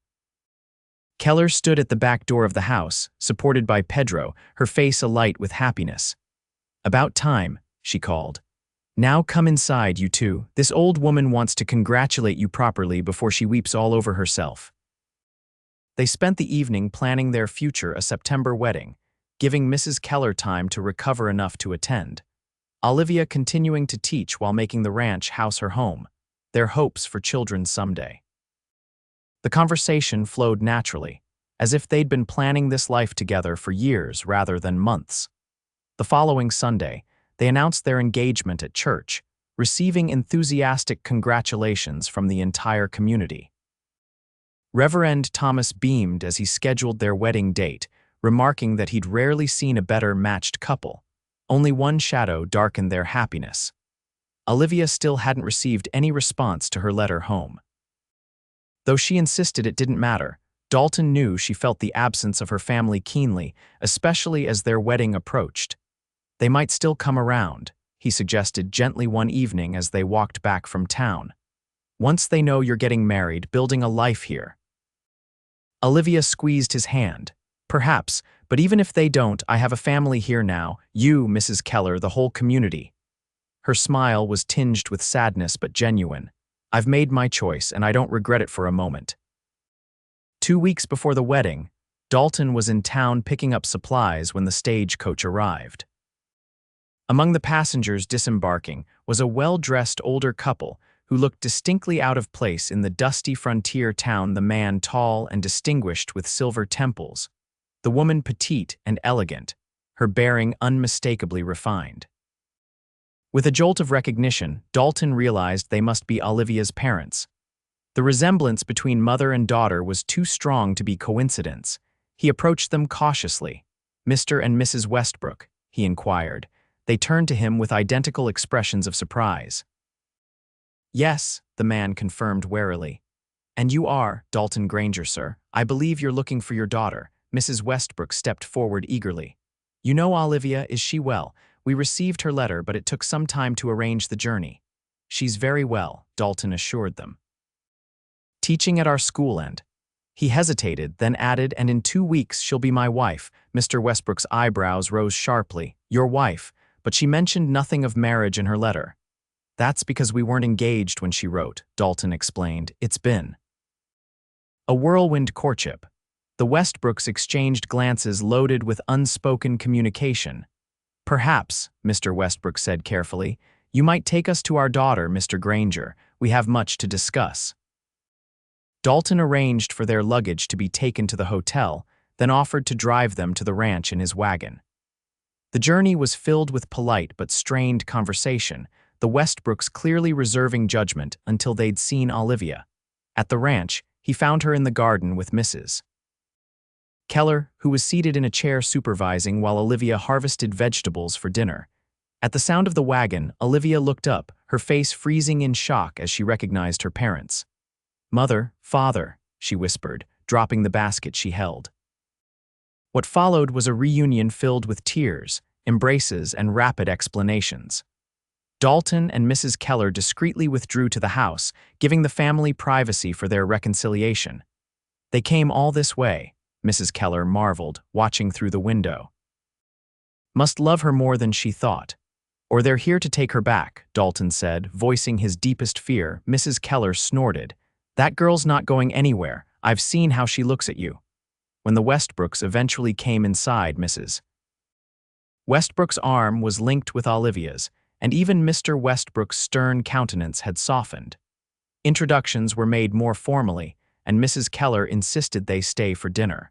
Keller stood at the back door of the house, supported by Pedro, her face alight with happiness. "About time," she called. "Now come inside, you two. This old woman wants to congratulate you properly before she weeps all over herself." They spent the evening planning their future, a September wedding, giving Mrs. Keller time to recover enough to attend. Olivia continuing to teach while making the ranch house her home, their hopes for children someday. The conversation flowed naturally, as if they'd been planning this life together for years rather than months. The following Sunday, they announced their engagement at church, receiving enthusiastic congratulations from the entire community. Reverend Thomas beamed as he scheduled their wedding date, remarking that he'd rarely seen a better matched couple. Only one shadow darkened their happiness. Olivia still hadn't received any response to her letter home. Though she insisted it didn't matter, Dalton knew she felt the absence of her family keenly, especially as their wedding approached. "They might still come around," he suggested gently one evening as they walked back from town. "Once they know you're getting married, building a life here." Olivia squeezed his hand. "Perhaps, but even if they don't, I have a family here now, you, Mrs. Keller, the whole community." Her smile was tinged with sadness but genuine. "I've made my choice, and I don't regret it for a moment." 2 weeks before the wedding, Dalton was in town picking up supplies when the stagecoach arrived. Among the passengers disembarking was a well-dressed older couple who looked distinctly out of place in the dusty frontier town, the man tall and distinguished with silver temples, the woman petite and elegant, her bearing unmistakably refined. With a jolt of recognition, Dalton realized they must be Olivia's parents. The resemblance between mother and daughter was too strong to be coincidence. He approached them cautiously. "Mr. and Mrs. Westbrook," he inquired. They turned to him with identical expressions of surprise. "Yes," the man confirmed warily. "And you are Dalton Granger, sir. I believe you're looking for your daughter." Mrs. Westbrook stepped forward eagerly. "You know Olivia, is she well? We received her letter, but it took some time to arrange the journey." "She's very well," Dalton assured them. "Teaching at our school and—" He hesitated, then added, "and in 2 weeks she'll be my wife." Mr. Westbrook's eyebrows rose sharply. "Your wife, but she mentioned nothing of marriage in her letter." "That's because we weren't engaged when she wrote," Dalton explained. "It's been a whirlwind courtship." The Westbrooks exchanged glances loaded with unspoken communication. "Perhaps," Mr. Westbrook said carefully, "you might take us to our daughter, Mr. Granger. We have much to discuss." Dalton arranged for their luggage to be taken to the hotel, then offered to drive them to the ranch in his wagon. The journey was filled with polite but strained conversation, the Westbrooks clearly reserving judgment until they'd seen Olivia. At the ranch, he found her in the garden with Mrs. Keller, who was seated in a chair supervising while Olivia harvested vegetables for dinner. At the sound of the wagon, Olivia looked up, her face freezing in shock as she recognized her parents. "Mother, father," she whispered, dropping the basket she held. What followed was a reunion filled with tears, embraces, and rapid explanations. Dalton and Mrs. Keller discreetly withdrew to the house, giving the family privacy for their reconciliation. "They came all this way," Mrs. Keller marveled, watching through the window. "Must love her more than she thought. Or they're here to take her back," Dalton said, voicing his deepest fear. Mrs. Keller snorted. "That girl's not going anywhere. I've seen how she looks at you." When the Westbrooks eventually came inside, Mrs. Westbrook's arm was linked with Olivia's, and even Mr. Westbrook's stern countenance had softened. Introductions were made more formally, and Mrs. Keller insisted they stay for dinner.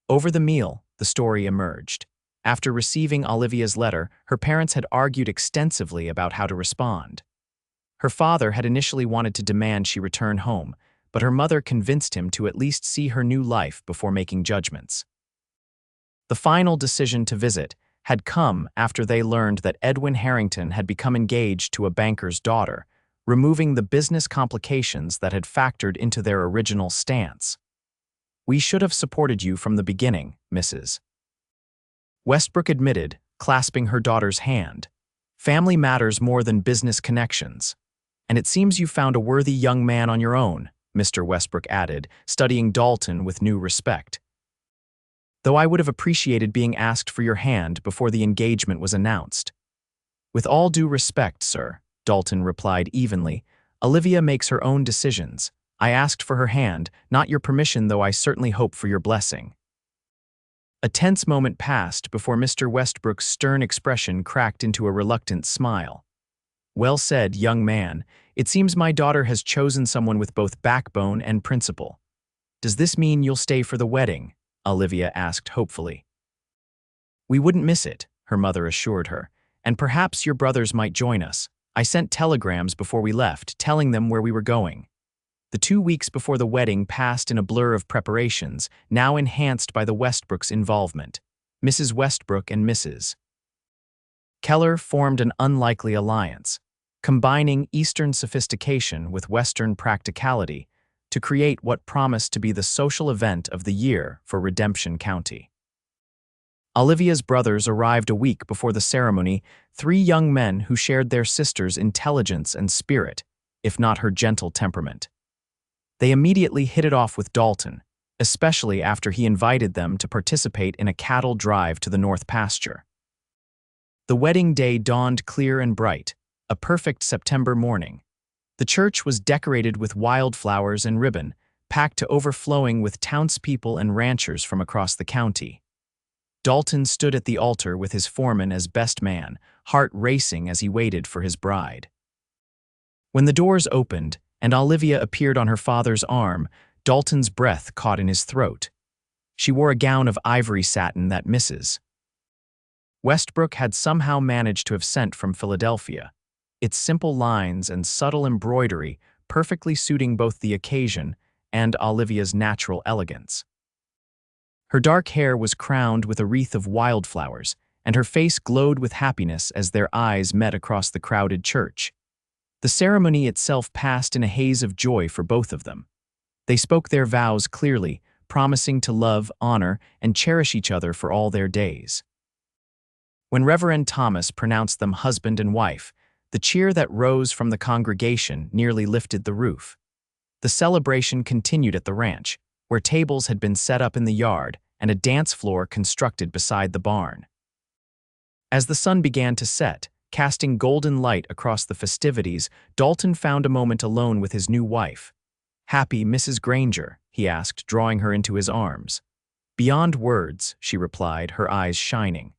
Over the meal, the story emerged. After receiving Olivia's letter, her parents had argued extensively about how to respond. Her father had initially wanted to demand she return home, but her mother convinced him to at least see her new life before making judgments. The final decision to visit had come after they learned that Edwin Harrington had become engaged to a banker's daughter, removing the business complications that had factored into their original stance. "We should have supported you from the beginning," Mrs. Westbrook admitted, clasping her daughter's hand. "Family matters more than business connections. And it seems you found a worthy young man on your own," Mr. Westbrook added, studying Dalton with new respect. "Though I would have appreciated being asked for your hand before the engagement was announced." "With all due respect, sir," Dalton replied evenly, "Olivia makes her own decisions. I asked for her hand, not your permission, though I certainly hope for your blessing." A tense moment passed before Mr. Westbrook's stern expression cracked into a reluctant smile. "Well said, young man. It seems my daughter has chosen someone with both backbone and principle. Does this mean you'll stay for the wedding?" Olivia asked hopefully. "We wouldn't miss it," her mother assured her, "and perhaps your brothers might join us. I sent telegrams before we left, telling them where we were going." The 2 weeks before the wedding passed in a blur of preparations, now enhanced by the Westbrooks' involvement. Mrs. Westbrook and Mrs. Keller formed an unlikely alliance, combining Eastern sophistication with Western practicality to create what promised to be the social event of the year for Redemption County. Olivia's brothers arrived a week before the ceremony, 3 young men who shared their sister's intelligence and spirit, if not her gentle temperament. They immediately hit it off with Dalton, especially after he invited them to participate in a cattle drive to the North Pasture. The wedding day dawned clear and bright, a perfect September morning. The church was decorated with wildflowers and ribbon, packed to overflowing with townspeople and ranchers from across the county. Dalton stood at the altar with his foreman as best man, heart racing as he waited for his bride. When the doors opened and Olivia appeared on her father's arm, Dalton's breath caught in his throat. She wore a gown of ivory satin that Mrs. Westbrook had somehow managed to have sent from Philadelphia, its simple lines and subtle embroidery perfectly suiting both the occasion and Olivia's natural elegance. Her dark hair was crowned with a wreath of wildflowers, and her face glowed with happiness as their eyes met across the crowded church. The ceremony itself passed in a haze of joy for both of them. They spoke their vows clearly, promising to love, honor, and cherish each other for all their days. When Reverend Thomas pronounced them husband and wife, the cheer that rose from the congregation nearly lifted the roof. The celebration continued at the ranch, where tables had been set up in the yard and a dance floor constructed beside the barn. As the sun began to set, casting golden light across the festivities, Dalton found a moment alone with his new wife. "Happy Mrs. Granger?" he asked, drawing her into his arms. "Beyond words," she replied, her eyes shining.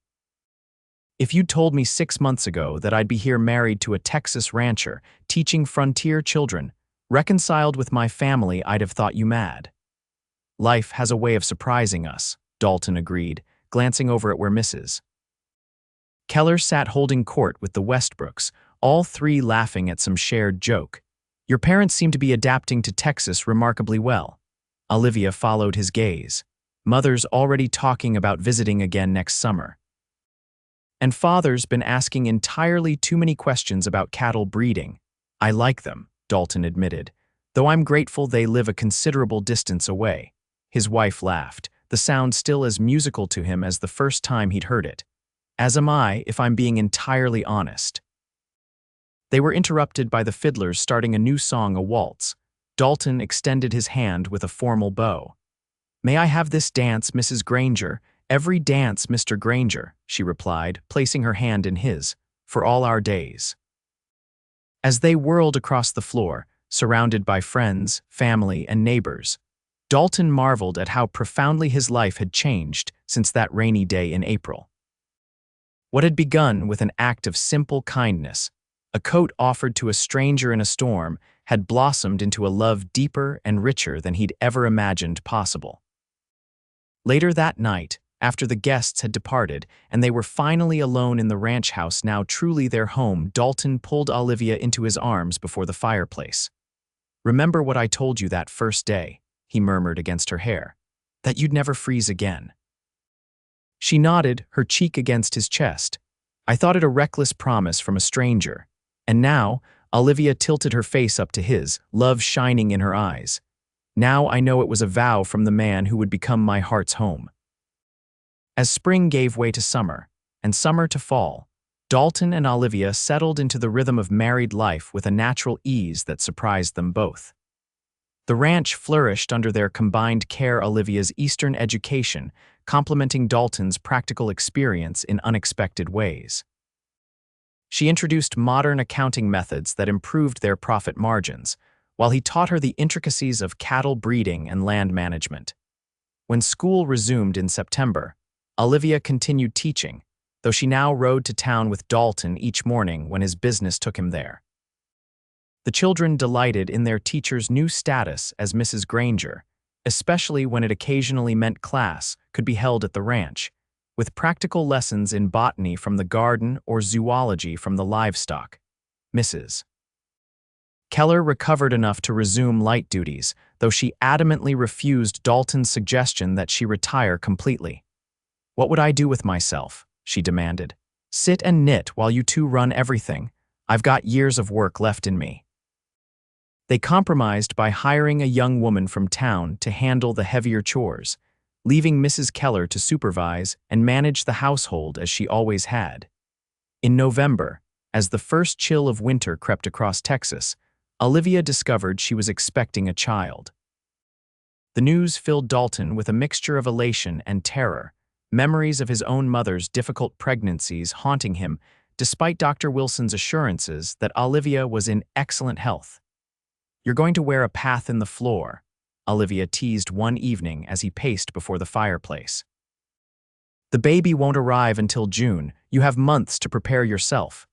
"If you'd told me 6 months ago that I'd be here married to a Texas rancher, teaching frontier children, reconciled with my family, I'd have thought you mad." "Life has a way of surprising us," Dalton agreed, glancing over at where Mrs. Keller sat holding court with the Westbrooks, all three laughing at some shared joke. "Your parents seem to be adapting to Texas remarkably well." Olivia followed his gaze. "Mother's already talking about visiting again next summer. And father's been asking entirely too many questions about cattle breeding." "I like them," Dalton admitted, "though I'm grateful they live a considerable distance away." His wife laughed, the sound still as musical to him as the first time he'd heard it. "As am I, if I'm being entirely honest." They were interrupted by the fiddlers starting a new song, a waltz. Dalton extended his hand with a formal bow. "May I have this dance, Mrs. Granger?" "Every dance, Mr. Granger," she replied, placing her hand in his, "for all our days." As they whirled across the floor, surrounded by friends, family, and neighbors, Dalton marveled at how profoundly his life had changed since that rainy day in April. What had begun with an act of simple kindness, a coat offered to a stranger in a storm, had blossomed into a love deeper and richer than he'd ever imagined possible. Later that night, after the guests had departed and they were finally alone in the ranch house, now truly their home, Dalton pulled Olivia into his arms before the fireplace. "Remember what I told you that first day," he murmured against her hair, "that you'd never freeze again." She nodded, her cheek against his chest. "I thought it a reckless promise from a stranger." And now, Olivia tilted her face up to his, love shining in her eyes. "Now I know it was a vow from the man who would become my heart's home." As spring gave way to summer, and summer to fall, Dalton and Olivia settled into the rhythm of married life with a natural ease that surprised them both. The ranch flourished under their combined care, Olivia's Eastern education complementing Dalton's practical experience in unexpected ways. She introduced modern accounting methods that improved their profit margins, while he taught her the intricacies of cattle breeding and land management. When school resumed in September, Olivia continued teaching, though she now rode to town with Dalton each morning when his business took him there. The children delighted in their teacher's new status as Mrs. Granger, especially when it occasionally meant class could be held at the ranch, with practical lessons in botany from the garden or zoology from the livestock. Mrs. Keller recovered enough to resume light duties, though she adamantly refused Dalton's suggestion that she retire completely. "What would I do with myself?" she demanded. "Sit and knit while you two run everything. I've got years of work left in me." They compromised by hiring a young woman from town to handle the heavier chores, leaving Mrs. Keller to supervise and manage the household as she always had. In November, as the first chill of winter crept across Texas, Olivia discovered she was expecting a child. The news filled Dalton with a mixture of elation and terror, memories of his own mother's difficult pregnancies haunting him despite Dr. Wilson's assurances that Olivia was in excellent health. "You're going to wear a path in the floor," Olivia teased one evening as he paced before the fireplace. "The baby won't arrive until June. You have months to prepare yourself."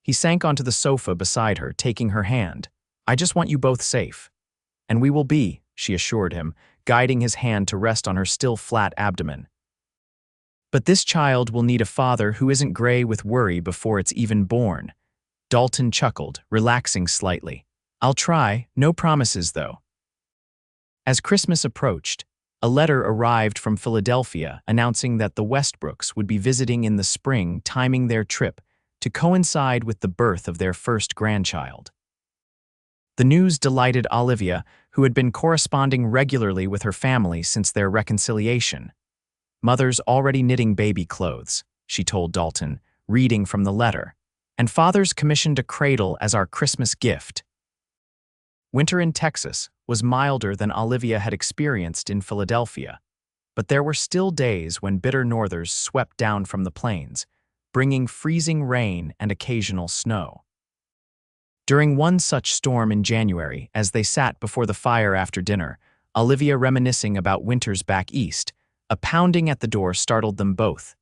He sank onto the sofa beside her, taking her hand. "I just want you both safe." "And we will be," she assured him, guiding his hand to rest on her still flat abdomen. "But this child will need a father who isn't gray with worry before it's even born." Dalton chuckled, relaxing slightly. "I'll try, no promises though." As Christmas approached, A letter arrived from Philadelphia announcing that the Westbrooks would be visiting in the spring, timing their trip to coincide with the birth of their first grandchild. The news delighted Olivia, who had been corresponding regularly with her family since their reconciliation. "Mother's already knitting baby clothes," she told Dalton, reading from the letter, "and Father's commissioned a cradle as our Christmas gift." Winter in Texas was milder than Olivia had experienced in Philadelphia, but there were still days when bitter northers swept down from the plains, bringing freezing rain and occasional snow. During one such storm in January, as they sat before the fire after dinner, Olivia reminiscing about winters back east, a pounding at the door startled them both.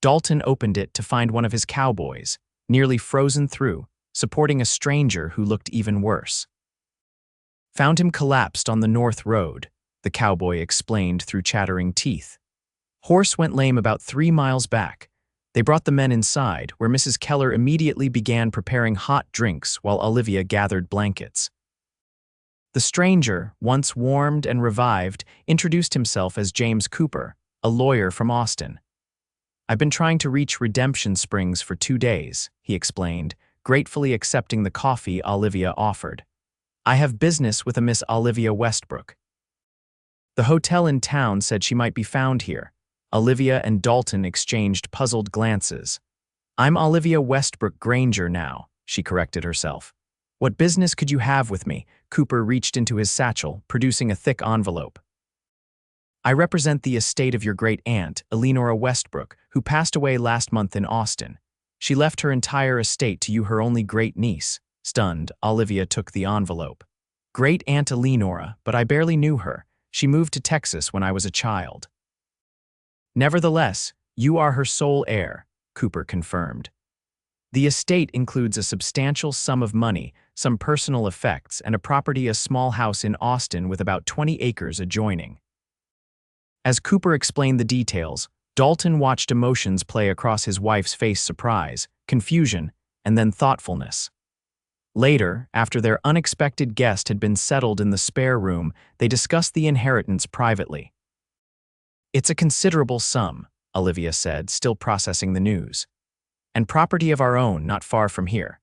Dalton opened it to find one of his cowboys, nearly frozen through, supporting a stranger who looked even worse. "Found him collapsed on the North Road," the cowboy explained through chattering teeth. "Horse went lame about 3 miles back. They brought the men inside, where Mrs. Keller immediately began preparing hot drinks while Olivia gathered blankets." The stranger, once warmed and revived, introduced himself as James Cooper, a lawyer from Austin. "I've been trying to reach Redemption Springs for 2 days," he explained, gratefully accepting the coffee Olivia offered. "I have business with a Miss Olivia Westbrook. The hotel in town said she might be found here." Olivia and Dalton exchanged puzzled glances. "I'm Olivia Westbrook Granger now," she corrected herself. "What business could you have with me?" Cooper reached into his satchel, producing a thick envelope. "I represent the estate of your great-aunt, Eleanor Westbrook, who passed away last month in Austin. She left her entire estate to you, her only great-niece." Stunned, Olivia took the envelope. "Great-aunt Eleanor, but I barely knew her. She moved to Texas when I was a child." "Nevertheless, you are her sole heir," Cooper confirmed. "The estate includes a substantial sum of money, some personal effects, and a small house in Austin with about 20 acres adjoining." As Cooper explained the details, Dalton watched emotions play across his wife's face: surprise, confusion, and then thoughtfulness. Later, after their unexpected guest had been settled in the spare room, they discussed the inheritance privately. "It's a considerable sum," Olivia said, still processing the news. "And property of our own not far from here."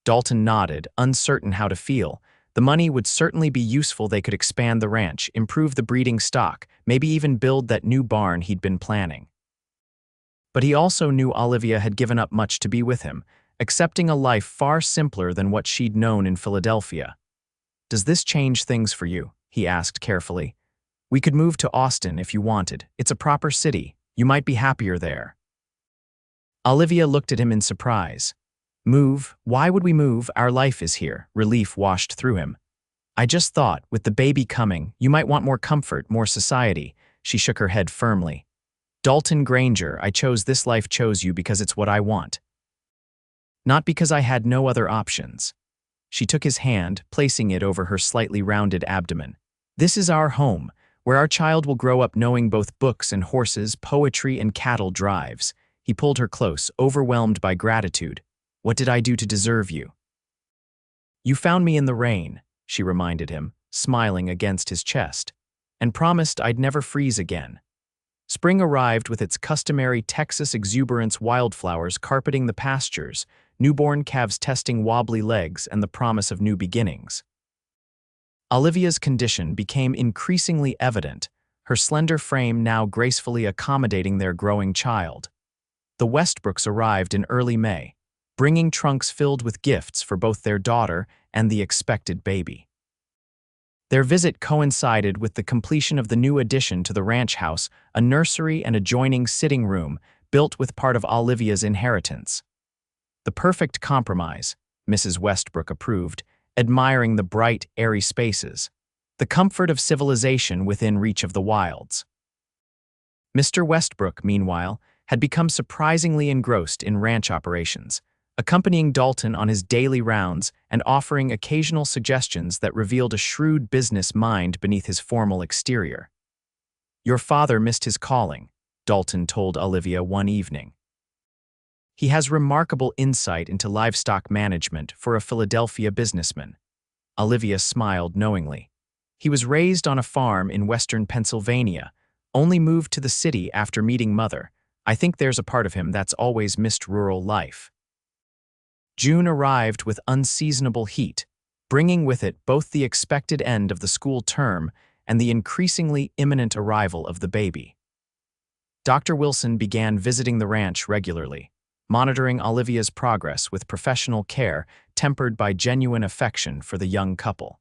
Dalton nodded, uncertain how to feel. The money would certainly be useful. They could expand the ranch, improve the breeding stock, maybe even build that new barn he'd been planning. But he also knew Olivia had given up much to be with him, accepting a life far simpler than what she'd known in Philadelphia. "Does this change things for you?" he asked carefully. "We could move to Austin if you wanted. It's a proper city. You might be happier there." Olivia looked at him in surprise. "Move? Why would we move? Our life is here." Relief washed through him. "I just thought, with the baby coming, you might want more comfort, more society." She shook her head firmly. "Dalton Granger, I chose this life, chose you because it's what I want. Not because I had no other options." She took his hand, placing it over her slightly rounded abdomen. "This is our home, where our child will grow up knowing both books and horses, poetry and cattle drives." He pulled her close, overwhelmed by gratitude. "What did I do to deserve you?" "You found me in the rain," she reminded him, smiling against his chest, "and promised I'd never freeze again." Spring arrived with its customary Texas exuberance: wildflowers carpeting the pastures, newborn calves testing wobbly legs, and the promise of new beginnings. Olivia's condition became increasingly evident, her slender frame now gracefully accommodating their growing child. The Westbrooks arrived in early May, bringing trunks filled with gifts for both their daughter and the expected baby. Their visit coincided with the completion of the new addition to the ranch house, a nursery and adjoining sitting room built with part of Olivia's inheritance. "The perfect compromise," Mrs. Westbrook approved, admiring the bright, airy spaces, the comfort of civilization within reach of the wilds. Mr. Westbrook, meanwhile, had become surprisingly engrossed in ranch operations, accompanying Dalton on his daily rounds and offering occasional suggestions that revealed a shrewd business mind beneath his formal exterior. "Your father missed his calling," Dalton told Olivia one evening. "He has remarkable insight into livestock management for a Philadelphia businessman." Olivia smiled knowingly. He was raised on a farm in western Pennsylvania, only moved to the city after meeting Mother. I think there's a part of him that's always missed rural life. June arrived with unseasonable heat, bringing with it both the expected end of the school term and the increasingly imminent arrival of the baby. Dr. Wilson began visiting the ranch regularly, monitoring Olivia's progress with professional care tempered by genuine affection for the young couple.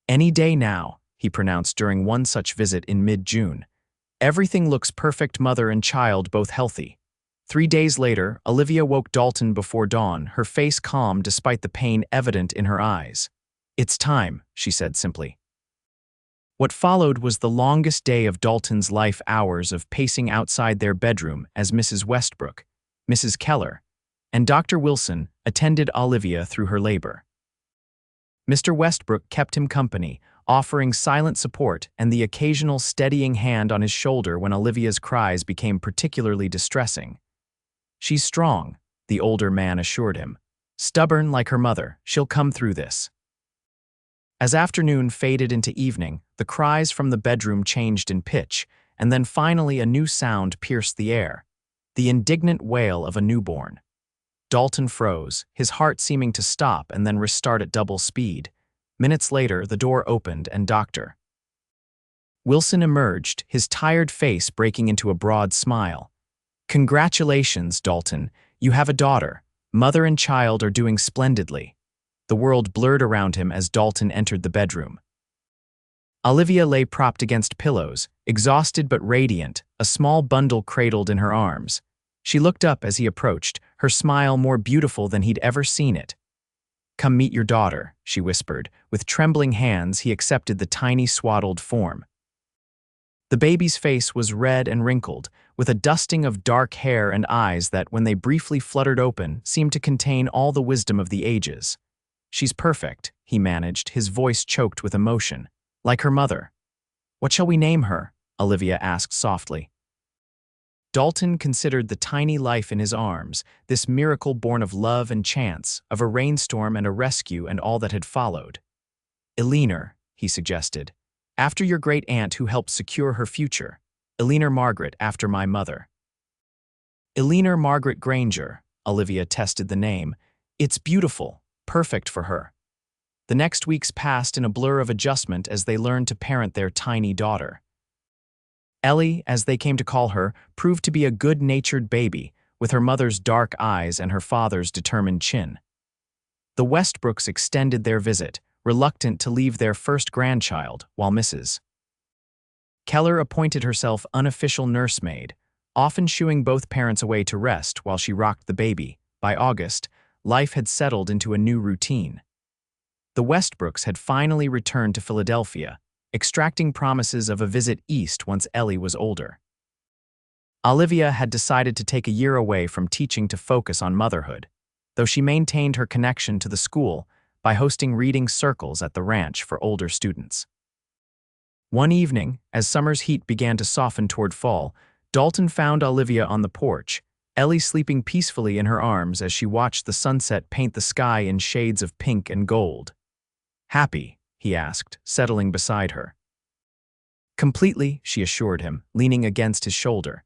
"Any day now," he pronounced during one such visit in mid-June. "Everything looks perfect, mother and child both healthy." 3 days later, Olivia woke Dalton before dawn, her face calm despite the pain evident in her eyes. "It's time," she said simply. What followed was the longest day of Dalton's life, hours of pacing outside their bedroom as Mrs. Westbrook, Mrs. Keller, and Dr. Wilson attended Olivia through her labor. Mr. Westbrook kept him company, offering silent support and the occasional steadying hand on his shoulder when Olivia's cries became particularly distressing. "She's strong," the older man assured him. "Stubborn like her mother, she'll come through this." As afternoon faded into evening, the cries from the bedroom changed in pitch, and then finally a new sound pierced the air, the indignant wail of a newborn. Dalton froze, his heart seeming to stop and then restart at double speed. Minutes later, the door opened and Dr. Wilson emerged, his tired face breaking into a broad smile. "Congratulations, Dalton. You have a daughter. Mother and child are doing splendidly." The world blurred around him as Dalton entered the bedroom. Olivia lay propped against pillows, exhausted but radiant, a small bundle cradled in her arms. She looked up as he approached, her smile more beautiful than he'd ever seen it. "Come meet your daughter," she whispered. With trembling hands, he accepted the tiny swaddled form. The baby's face was red and wrinkled, with a dusting of dark hair and eyes that, when they briefly fluttered open, seemed to contain all the wisdom of the ages. "She's perfect," he managed, his voice choked with emotion. "Like her mother." "What shall we name her?" Olivia asked softly. Dalton considered the tiny life in his arms, this miracle born of love and chance, of a rainstorm and a rescue and all that had followed. "Eleanor," he suggested, "after your great aunt who helped secure her future. Eleanor Margaret, after my mother." "Eleanor Margaret Granger," Olivia tested the name. "It's beautiful. Perfect for her." The next weeks passed in a blur of adjustment as they learned to parent their tiny daughter. Ellie, as they came to call her, proved to be a good-natured baby, with her mother's dark eyes and her father's determined chin. The Westbrooks extended their visit, reluctant to leave their first grandchild, while Mrs. Keller appointed herself unofficial nursemaid, often shooing both parents away to rest while she rocked the baby. By August, life had settled into a new routine. The Westbrooks had finally returned to Philadelphia, extracting promises of a visit east once Ellie was older. Olivia had decided to take a year away from teaching to focus on motherhood, though she maintained her connection to the school by hosting reading circles at the ranch for older students. One evening, as summer's heat began to soften toward fall, Dalton found Olivia on the porch, Ellie sleeping peacefully in her arms as she watched the sunset paint the sky in shades of pink and gold. "Happy?" he asked, settling beside her. "Completely," she assured him, leaning against his shoulder.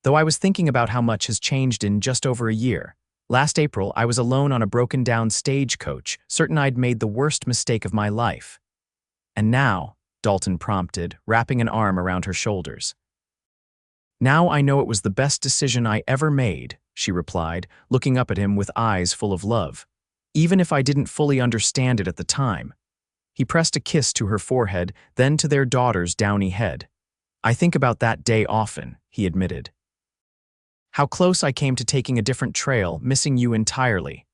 "Though I was thinking about how much has changed in just over a year. Last April, I was alone on a broken-down stagecoach, certain I'd made the worst mistake of my life." "And now," Dalton prompted, wrapping an arm around her shoulders. "Now I know it was the best decision I ever made," she replied, looking up at him with eyes full of love. "Even if I didn't fully understand it at the time." He pressed a kiss to her forehead, then to their daughter's downy head. "I think about that day often," he admitted. "How close I came to taking a different trail, missing you entirely."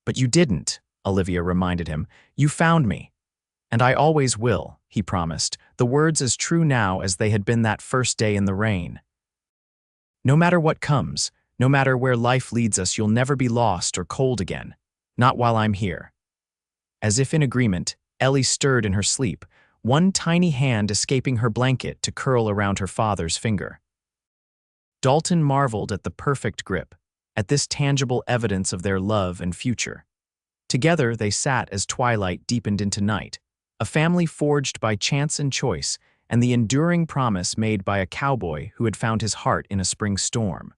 "But you didn't," Olivia reminded him. "You found me. And I always will," he promised, the words as true now as they had been that first day in the rain. "No matter what comes, no matter where life leads us, you'll never be lost or cold again. Not while I'm here." As if in agreement, Ellie stirred in her sleep, one tiny hand escaping her blanket to curl around her father's finger. Dalton marveled at the perfect grip, at this tangible evidence of their love and future. Together they sat as twilight deepened into night, A family forged by chance and choice, and the enduring promise made by a cowboy who had found his heart in a spring storm.